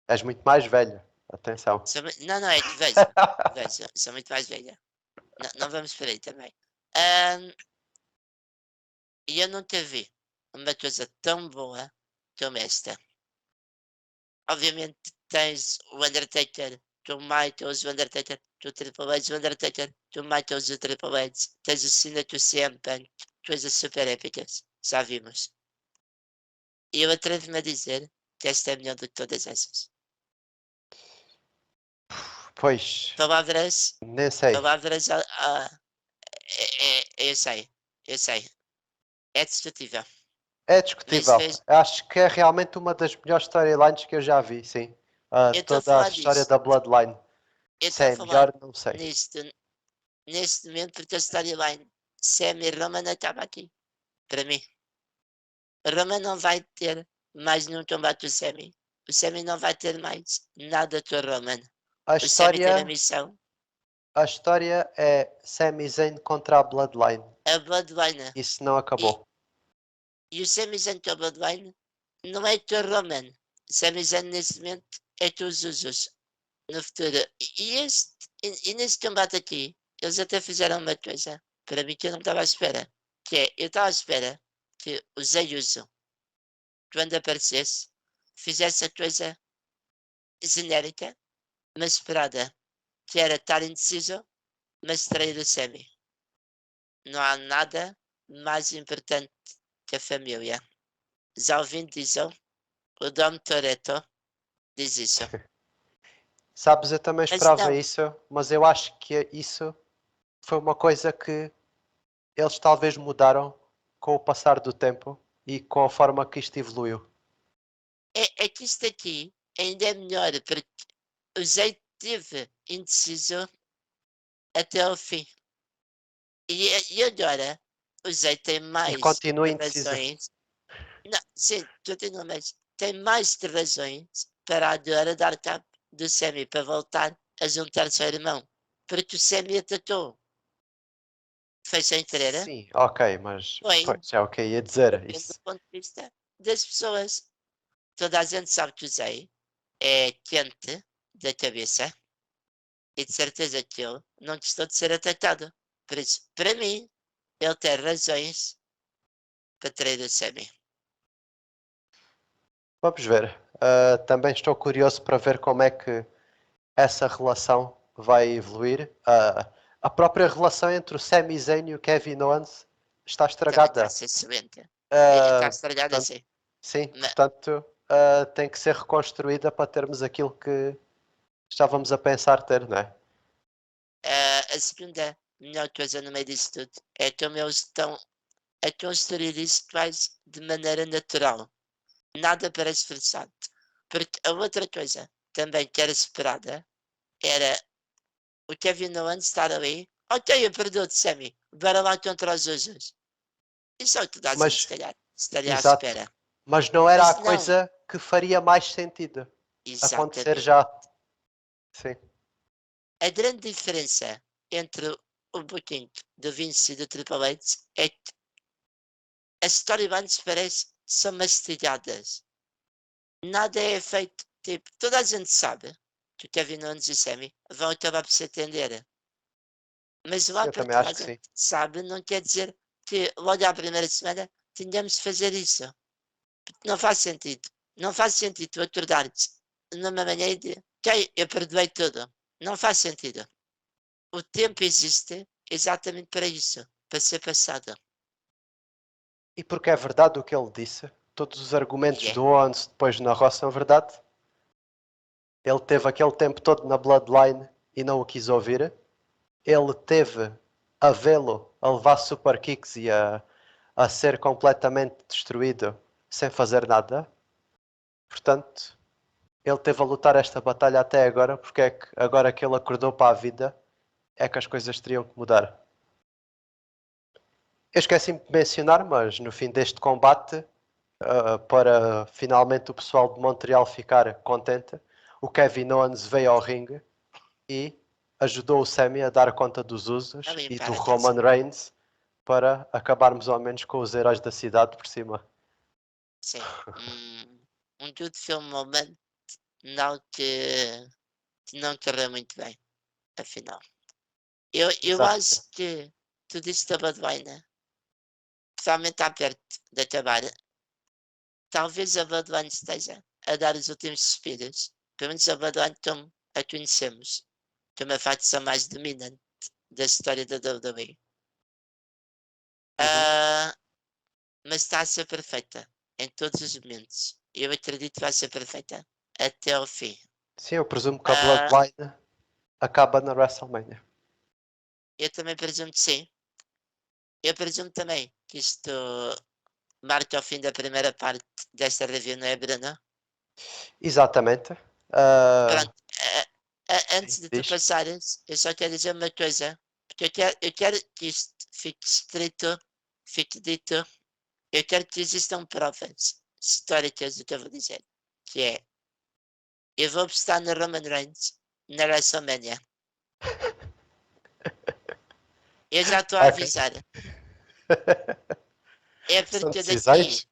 És muito mais velho, atenção. Não, é que vejo. Vejo, sou muito mais velha. Não, não vamos por aí também. E eu nunca vi uma coisa tão boa como esta. Obviamente tens o Undertaker, tu Michaels, o Undertaker, tu Triple H, o Undertaker, tu Michaels, o Triple H. Tens o Cena, tu CM Punk, coisas super épicas. Já vimos. E eu atrevo-me a dizer que esta é melhor do que todas essas. Pois, Palavras, nem sei. palavras, eu sei. É discutível. É Mas discutível. Acho que é realmente uma das melhores storylines que eu já vi, sim. eu estou a Toda a falar história disto. da Bloodline. Eu Se estou a é falar melhor, não sei. neste momento porque a storyline Sammy e Roman acaba aqui. Para mim. O Roman não vai ter mais nenhum combate do Sammy. O Sammy não vai ter mais nada com o Roman. A O Sammy teve a história, missão. a história é Sami Zayn contra a Bloodline. A Bloodline. Isso não E, acabou. e o Sami Zayn com a Bloodline não é com o Roman. O Sami Zayn neste momento é com os Usos. No futuro. E neste combate aqui, eles até fizeram uma coisa para mim que eu não estava à espera. Que é, eu estava à espera que o Zé Uso, quando aparecesse, fizesse a coisa genérica, mas esperada, que era estar indeciso, mas trair o Semi. Não há nada mais importante que a família. Já ouvindo dizer, o Dom Toretto diz isso. Sabes, eu também Mas esperava não, isso, mas eu acho que isso foi uma coisa que eles talvez mudaram com o passar do tempo e com a forma que isto evoluiu. É que isto aqui ainda é melhor, porque o Zay teve indeciso até ao fim. E agora o Zay tem E mais continua indeciso. razões. Não, sim, continua, mas tem mais de razões para agora dar cabo do Sammy para voltar a juntar-se ao irmão. Porque o Sammy atacou. Foi sem querer, hein? Sim, ok, mas Foi. pois, é o que eu ia dizer. Depende do Isso. ponto de vista das pessoas. Toda a gente sabe que o Zay é quente da cabeça e de certeza que ele não gostou de ser atacado. Por isso, para mim, ele tem razões para trair o Sammy. Vamos ver. Também estou curioso para ver como é que essa relação vai evoluir. A própria relação entre o Sami Zayn e o Kevin Owens está Também está a estragada. ser excelente. Está Uh, estragado portanto, assim. sim, Mas, portanto, tem que ser reconstruída para termos aquilo que estávamos a pensar ter, não é? a segunda melhor coisa no meio disso tudo é como eles estão a construir isto quase de maneira natural. Nada parece forçado. Porque a outra coisa também que era esperada era o Kevin Owens estar ali. Ok, eu perdoo de Sammy. Bora lá contra os Usos. Isso é o que toda a gente Mas, estaria à exato. espera. Mas não era a Mas não. coisa que faria mais sentido acontecer Exatamente. já. Sim. A grande diferença entre o booking do Vince e do Triple H é que as storylines parece que são mastigadas. Nada é feito, tipo, toda a gente sabe que o Kevin Owens e o Sammy vão acabar por se atender. Mas lá Eu para também toda a acho que gente sim. sabe, não quer dizer que logo à primeira semana tenhamos de fazer isso. Porque não faz sentido. Não faz sentido tu acordares numa manhã e dizer, ok, eu perdoei tudo. Não faz sentido. O tempo existe exatamente para isso, para ser passado. E porque é verdade o que ele disse, todos os E argumentos é. do Owens depois na Raw são verdade. Ele teve aquele tempo todo na Bloodline e não o quis ouvir. Ele teve a vê-lo a levar super kicks e a ser completamente destruído sem fazer nada. Portanto, ele teve a lutar esta batalha até agora, porque é que agora que ele acordou para a vida é que as coisas teriam que mudar. Eu esqueci-me de mencionar, mas no fim deste combate, para finalmente o pessoal de Montreal ficar contente, o Kevin Owens veio ao ringue e ajudou o Sami a dar conta dos A Usos e limpar do a casa. Roman Reigns para acabarmos ao menos com os heróis da cidade por cima. Sim. Um good film moment, não que não correu muito bem, afinal. Eu Exatamente. acho que tudo isto da Bloodline realmente está perto de acabar. Talvez a Bloodline esteja a dar os últimos suspiros. Pelo menos a Bloodline como a conhecemos, como a facção mais dominante da história da WWE. Uhum. Ah, mas está a ser perfeita em todos os momentos. Eu acredito que vai ser perfeita até ao fim. Sim, eu presumo que a Ah, Bloodline acaba na WrestleMania. eu também presumo que sim. Eu presumo também que isto marca o fim da primeira parte desta review, não é, Bruno? Exatamente. Uh, Pronto, sim, antes de tu diz. passares, eu só quero dizer uma coisa, porque eu quero que isto fique escrito, fique dito, eu quero que existam provas históricas do que eu vou dizer, que é, eu vou apostar no Roman Reigns na WrestleMania. Eu já estou a Ok. avisar. É São porque decisões.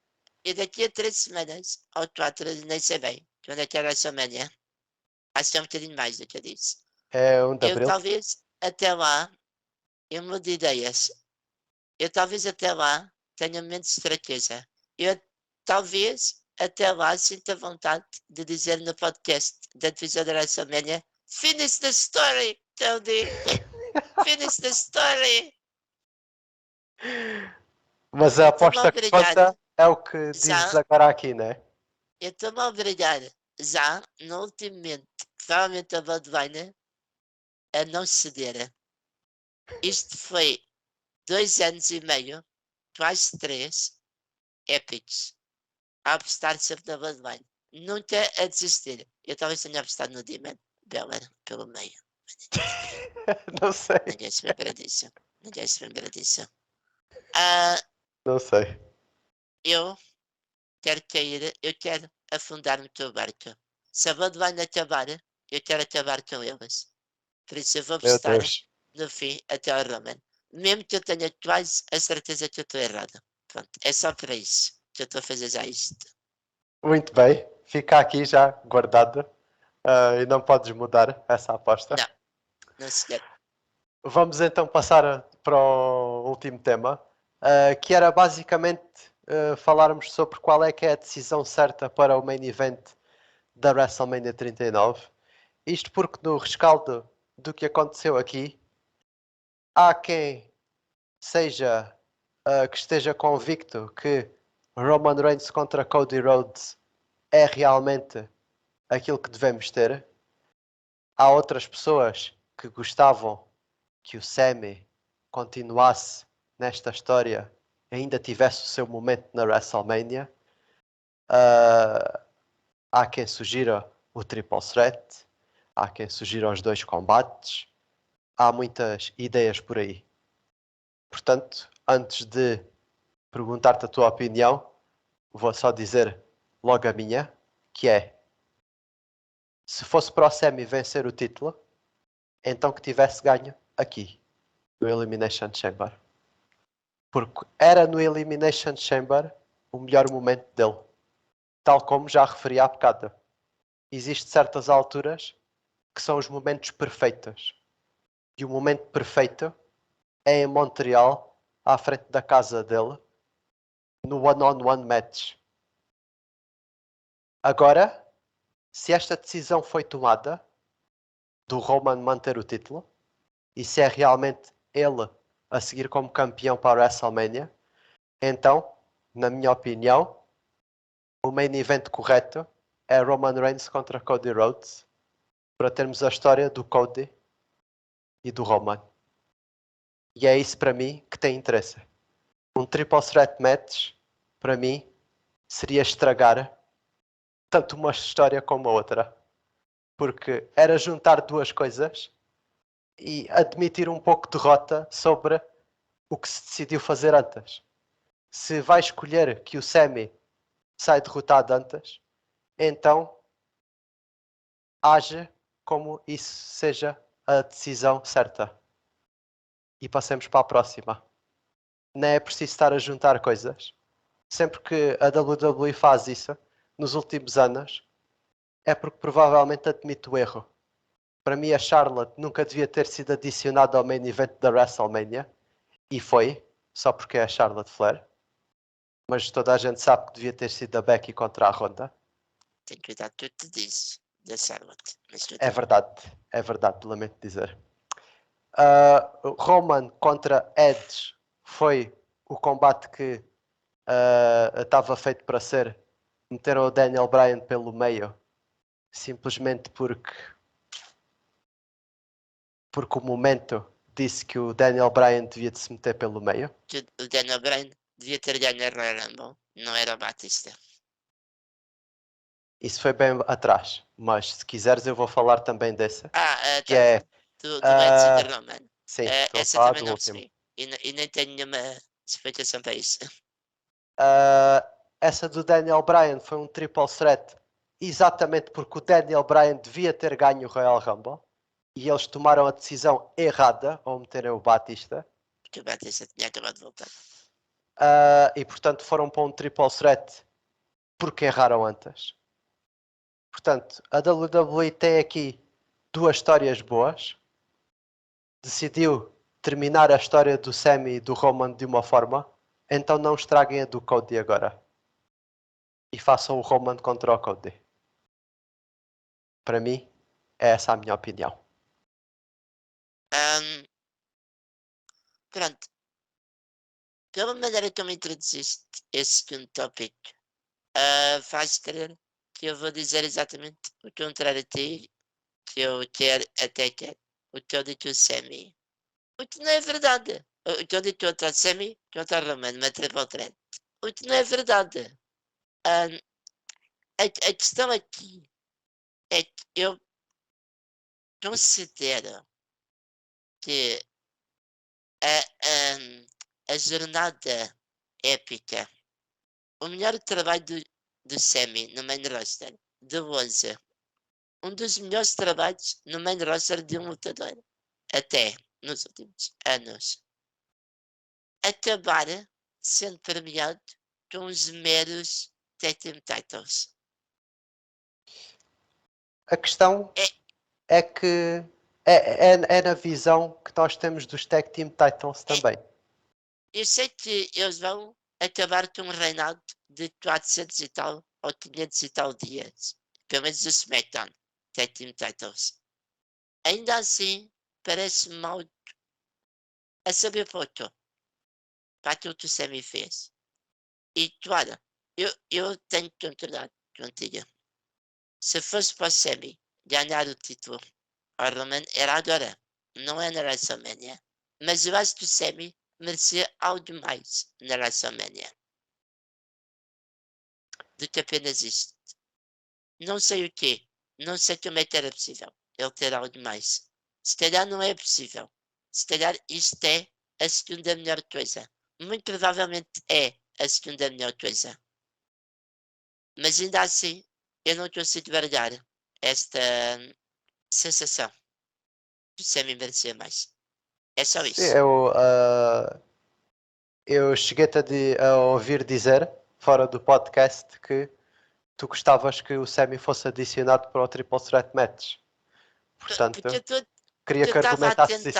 daqui a 3 semanas, ou 4, nem sei bem, quando é que é a WrestleMania, acho que é um bocadinho mais do que eu disse. É 1 de Eu Abril. talvez, até lá, eu mude de ideias. Eu talvez até lá tenha momentos de fraqueza. Eu talvez até lá sinta vontade de dizer no podcast da divisão da WrestleMania Finish the story, Cody! Finish the story! Mas a Eu estou-me a aposta que obrigar conta é o que dizes já, agora aqui, né? eu estou-me a obrigar já, no último momento, provavelmente a Bloodline, a não ceder. Isto foi 2 anos e meio, quase 3, épicos. A apostar sempre na Bloodline. Nunca a desistir. Eu talvez tenha apostado no Demon Beller pelo meio. Não sei, Ninguém se lembra disso. Ninguém se lembra disso. Ah, não sei. eu quero cair, eu quero afundar no teu barco. Se a Bloodline acabar, eu quero acabar com eles. Por isso eu vou Meu apostar Deus. no fim até ao Roman. Mesmo que eu tenha quase a certeza que eu estou errado. Pronto, é só para isso que eu estou a fazer já isto. Muito bem. Fica aqui já guardado. E não podes mudar essa aposta. Não, não se quer. Vamos então passar para o último tema, que era basicamente falarmos sobre qual é que é a decisão certa para o main event da WrestleMania 39. Isto porque no rescaldo do que aconteceu aqui, há quem seja que esteja convicto que Roman Reigns contra Cody Rhodes é realmente aquilo que devemos ter. Há outras pessoas que gostavam que o Sami continuasse nesta história, ainda tivesse o seu momento na WrestleMania. Há quem sugira o Triple Threat, há quem sugira os dois combates, há muitas ideias por aí. Portanto, antes de perguntar-te a tua opinião, vou só dizer logo a minha, que é: se fosse para o Sami vencer o título, então que tivesse ganho aqui, no Elimination Chamber. Porque era no Elimination Chamber o melhor momento dele. Tal como já referi há bocado. Existem certas alturas que são os momentos perfeitos. E o momento perfeito é em Montreal, à frente da casa dele, no one-on-one match. Agora, se esta decisão foi tomada do Roman manter o título, e se é realmente ele a seguir como campeão para a WrestleMania, então, na minha opinião, o main event correto é Roman Reigns contra Cody Rhodes, para termos a história do Cody e do Roman. E é isso para mim que tem interesse. Um triple threat match, para mim, seria estragar tanto uma história como a outra. Porque era juntar duas coisas e admitir um pouco de derrota sobre o que se decidiu fazer antes. Se vai escolher que o Sami sai derrotado antes, então age como isso seja a decisão certa. E passemos para a próxima. Não é preciso estar a juntar coisas. Sempre que a WWE faz isso, nos últimos anos, é porque provavelmente admite o erro. Para mim, a Charlotte nunca devia ter sido adicionada ao main event da WrestleMania. E foi, só porque é a Charlotte Flair. Mas toda a gente sabe que devia ter sido a Becky contra a Ronda. Tem que cuidar tudo te diz da Charlotte. Mas tudo bem. É verdade, lamento dizer. Roman contra Edge foi o combate que estava feito para ser. Meteram o Daniel Bryan pelo meio, simplesmente porque o momento disse que o Daniel Bryan devia de se meter pelo meio. Que o Daniel Bryan devia ter ganho a Royal Rumble. Não era o Batista. Isso foi bem atrás, mas se quiseres eu vou falar também dessa, que Tá. é, Do Edge e do uh, Roman. sim, estou a Essa falar também do não último. percebi. E nem tenho nenhuma explicação para isso. Essa do Daniel Bryan foi um triple threat exatamente porque o Daniel Bryan devia ter ganho o Royal Rumble e eles tomaram a decisão errada ao meterem o Batista. Porque o Batista tinha acabado de voltar. E portanto foram para um triple threat porque erraram antes. Portanto, a WWE tem aqui duas histórias boas. Decidiu terminar a história do Sami e do Roman de uma forma, então não estraguem a do Cody agora. E façam o Roman contra o Cody. Para mim, é essa a minha opinião. Um, pronto. Pela maneira como introduziste esse segundo tópico, faz crer que eu vou dizer exatamente o contrário a ti, que eu quero até quero. O Cody e o Sammy. O que não é verdade. Eu estou dito contra Semi, contra Roman, uma triple threat. O que não é verdade. Ahn, a questão aqui é que eu considero que a jornada épica, o melhor trabalho do Semi no main roster, do 11, um dos melhores trabalhos no main roster de um lutador, até nos últimos anos, acabar sendo premiado com os meros tag team titles. A questão É, é que é na visão que nós temos dos Tag Team Titles é, também. eu sei que eles vão acabar com um reinado de 400 e tal ou 500 e tal dias, pelo menos do SmackDown Tag Team Titles. Ainda assim, parece mal a saber pouco para aquilo que o Sammy fez. E claro, eu tenho que concordar contigo. Se fosse para o Sammy ganhar o título ao Roman, era agora, não é na WrestleMania. Mas eu acho que o Sammy merecia algo mais na WrestleMania do que apenas isto. Não sei o quê, não sei como é que era possível ele ter algo mais. Se calhar não é possível. Se calhar isto é a segunda melhor coisa. Muito provavelmente é a segunda melhor coisa. Mas ainda assim, eu não consigo guardar esta sensação de Sammy merecer mais. É só Sim, isso. eu cheguei-te a ouvir dizer, fora do podcast, que tu gostavas que o Sami fosse adicionado para o Triple Threat Match. Porque Portanto, queria porque eu que estava a argumentasses isso.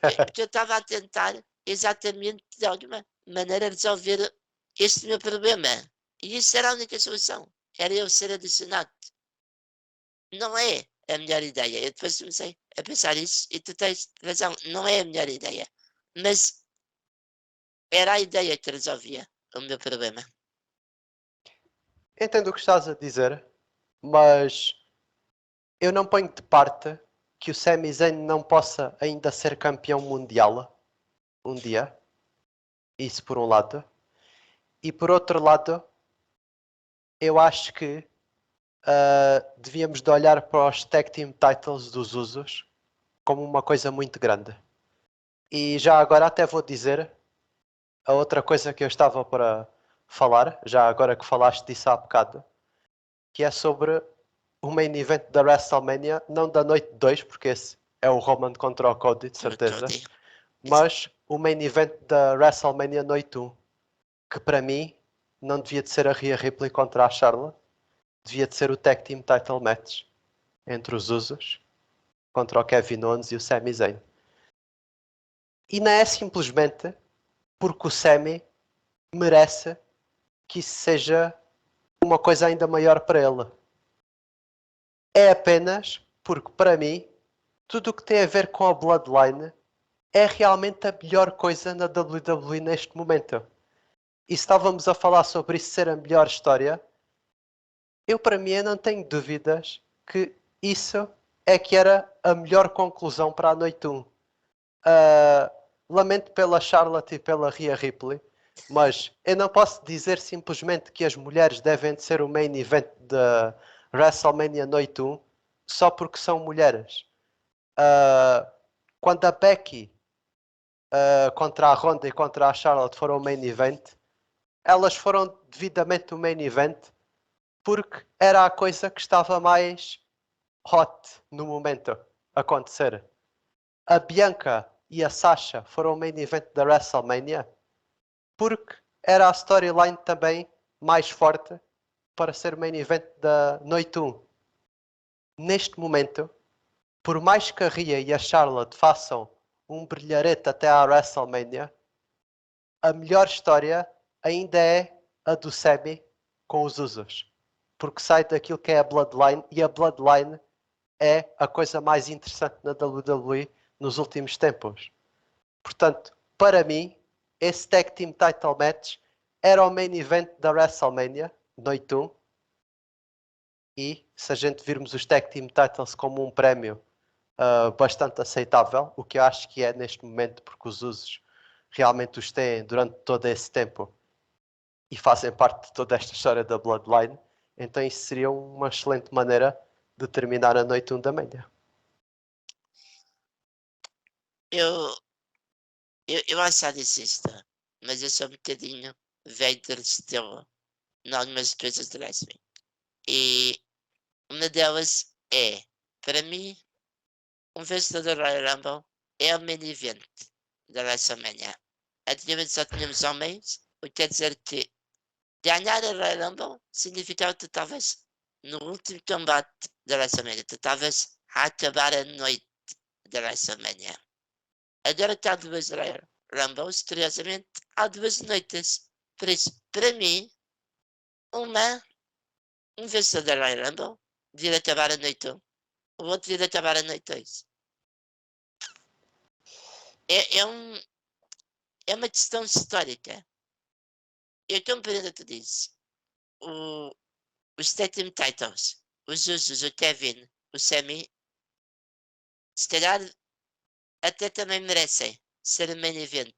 tentar, porque eu estava a tentar exatamente de alguma maneira resolver este meu problema. E isso era a única solução. Era eu ser adicionado. Não é a melhor ideia. Eu depois comecei a pensar isso e tu tens razão. Não é a melhor ideia. Mas era a ideia que resolvia o meu problema. Entendo o que estás a dizer, mas eu não ponho de parte que o Sami Zayn não possa ainda ser campeão mundial um dia. Isso por um lado. E por outro lado, eu acho que devíamos de olhar para os Tag Team Titles dos Usos como uma coisa muito grande. E já agora até vou dizer a outra coisa que eu estava para falar, já agora que falaste disso há bocado, que é sobre o main event da WrestleMania, não da noite 2, porque esse é o Roman contra o Cody, de certeza, Cody. mas o main event da WrestleMania noite 1, que para mim não devia de ser a Rhea Ripley contra a Charlotte, devia de ser o Tag Team Title Match entre os Usos contra o Kevin Owens e o Sami Zayn. E não é simplesmente porque o Sami merece que isso seja uma coisa ainda maior para ele. É apenas porque, para mim, tudo o que tem a ver com a Bloodline é realmente a melhor coisa na WWE neste momento. E se estávamos a falar sobre isso ser a melhor história, eu para mim não tenho dúvidas que isso é que era a melhor conclusão para a noite 1. Lamento pela Charlotte e pela Rhea Ripley, mas eu não posso dizer simplesmente que as mulheres devem ser o main event da WrestleMania Noite 1 só porque são mulheres. Quando a Becky contra a Ronda e contra a Charlotte foram o main event, elas foram devidamente o main event porque era a coisa que estava mais hot no momento a acontecer. A Bianca e a Sasha foram o main event da WrestleMania porque era a storyline também mais forte para ser o main event da noite 1. Neste momento, por mais que a Rhea e a Charlotte façam um brilharete até à WrestleMania, a melhor história ainda é a do Sami com os Usos. Porque sai daquilo que é a Bloodline e a Bloodline é a coisa mais interessante na WWE nos últimos tempos. Portanto, para mim, esse Tag Team Title Match era o main event da WrestleMania, noite 1. E se a gente virmos os Tag Team Titles como um prémio bastante aceitável, o que eu acho que é neste momento, porque os usos realmente os têm durante todo esse tempo e fazem parte de toda esta história da Bloodline, então isso seria uma excelente maneira de terminar a noite 1 da Mania. Eu, eu acho adicista, mas eu sou um bocadinho Vader estilo em algumas coisas de wrestling. E uma delas é, para mim, um vencedor do Royal Rumble é o main event da WrestleMania. Antigamente só tínhamos homens, o que quer dizer que ganhar a Royal Rumble significava que tu estavas no último combate da WrestleMania. Tu estavas a acabar a noite da WrestleMania. Agora que há duas Royal Rumbles, curiosamente, há duas noites. Por isso, para mim, um vencedor da Royal Rumble devia acabar a noite 1. O outro devia acabar a noite 2. É uma questão histórica. Eu compreendo o que tu dizes. O, os tag team titles, os Usos, o Kevin, o Sammy, se calhar até também merecem ser o main event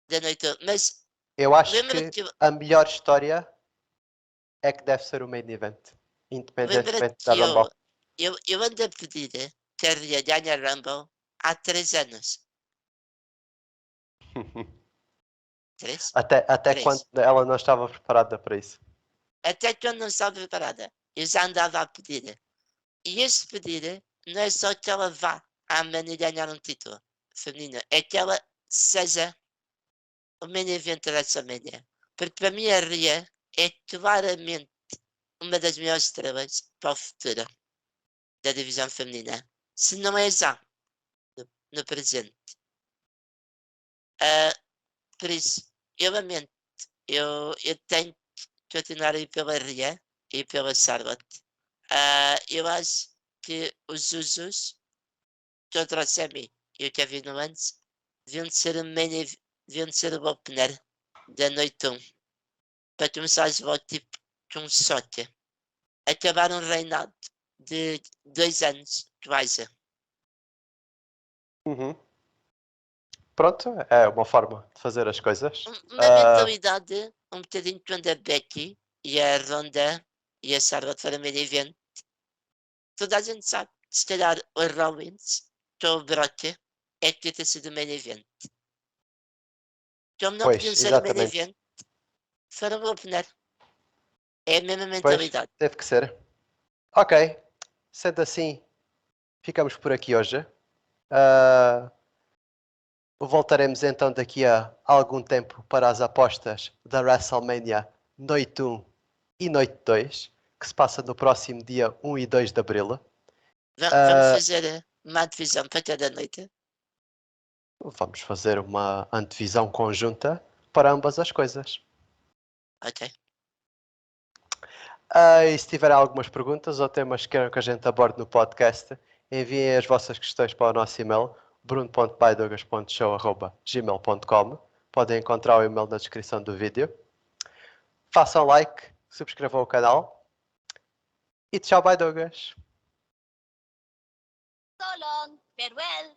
da noite. Mas Eu acho lembra-te que que, a melhor história é que deve ser o main event, lembra independentemente da que Rumble. eu ando a pedir que a Rhea ganhe a Rumble há 3 anos. 3? Até quando 3. ela não estava preparada para isso. Até que eu não estava preparada. Eu já andava a pedir. E este pedir não é só que ela vá à Mania ganhar um título feminino, é que ela seja o main event dessa Mania. Porque para mim a Rhea é claramente uma das melhores estrelas para o futuro da divisão feminina. Se não é já, no presente. Ah, por isso, eu lamento. Eu tenho que continuar a ir pela Rhea e pela Charlotte. Eu acho que os Usos contra o Sammy e o Kevin Owens deviam de ser o deviam de ser o opener da noite 1 para começares logo tipo com um choque. Acabar um reinado de 2 anos, quase. Uhum. Pronto, é uma forma de fazer as coisas. Uma mentalidade um bocadinho quando a Becky e a Ronda e a Charlotte foram main event. Toda a gente sabe, se calhar o Rollins com o Brock é que ter sido o main event. Como não podiam Pois, ser o main exatamente. event, foram o opener. É a mesma Pois, mentalidade. teve que ser. Ok, sendo assim, ficamos por aqui hoje. Ah, voltaremos então daqui a algum tempo para as apostas da WrestleMania Noite 1 e Noite 2, que se passa no próximo dia 1 e 2 de Abril. Vamos Ah, fazer uma divisão para cada noite. vamos fazer uma antevisão conjunta para ambas as coisas. Ok. E se tiverem algumas perguntas ou temas que queiram que a gente aborde no podcast, enviem as vossas questões para o nosso e-mail bruno.baidogas.show@gmail.com. Podem encontrar o e-mail na descrição do vídeo. Façam like, subscrevam o canal e tchau, Baidogas! So long, farewell.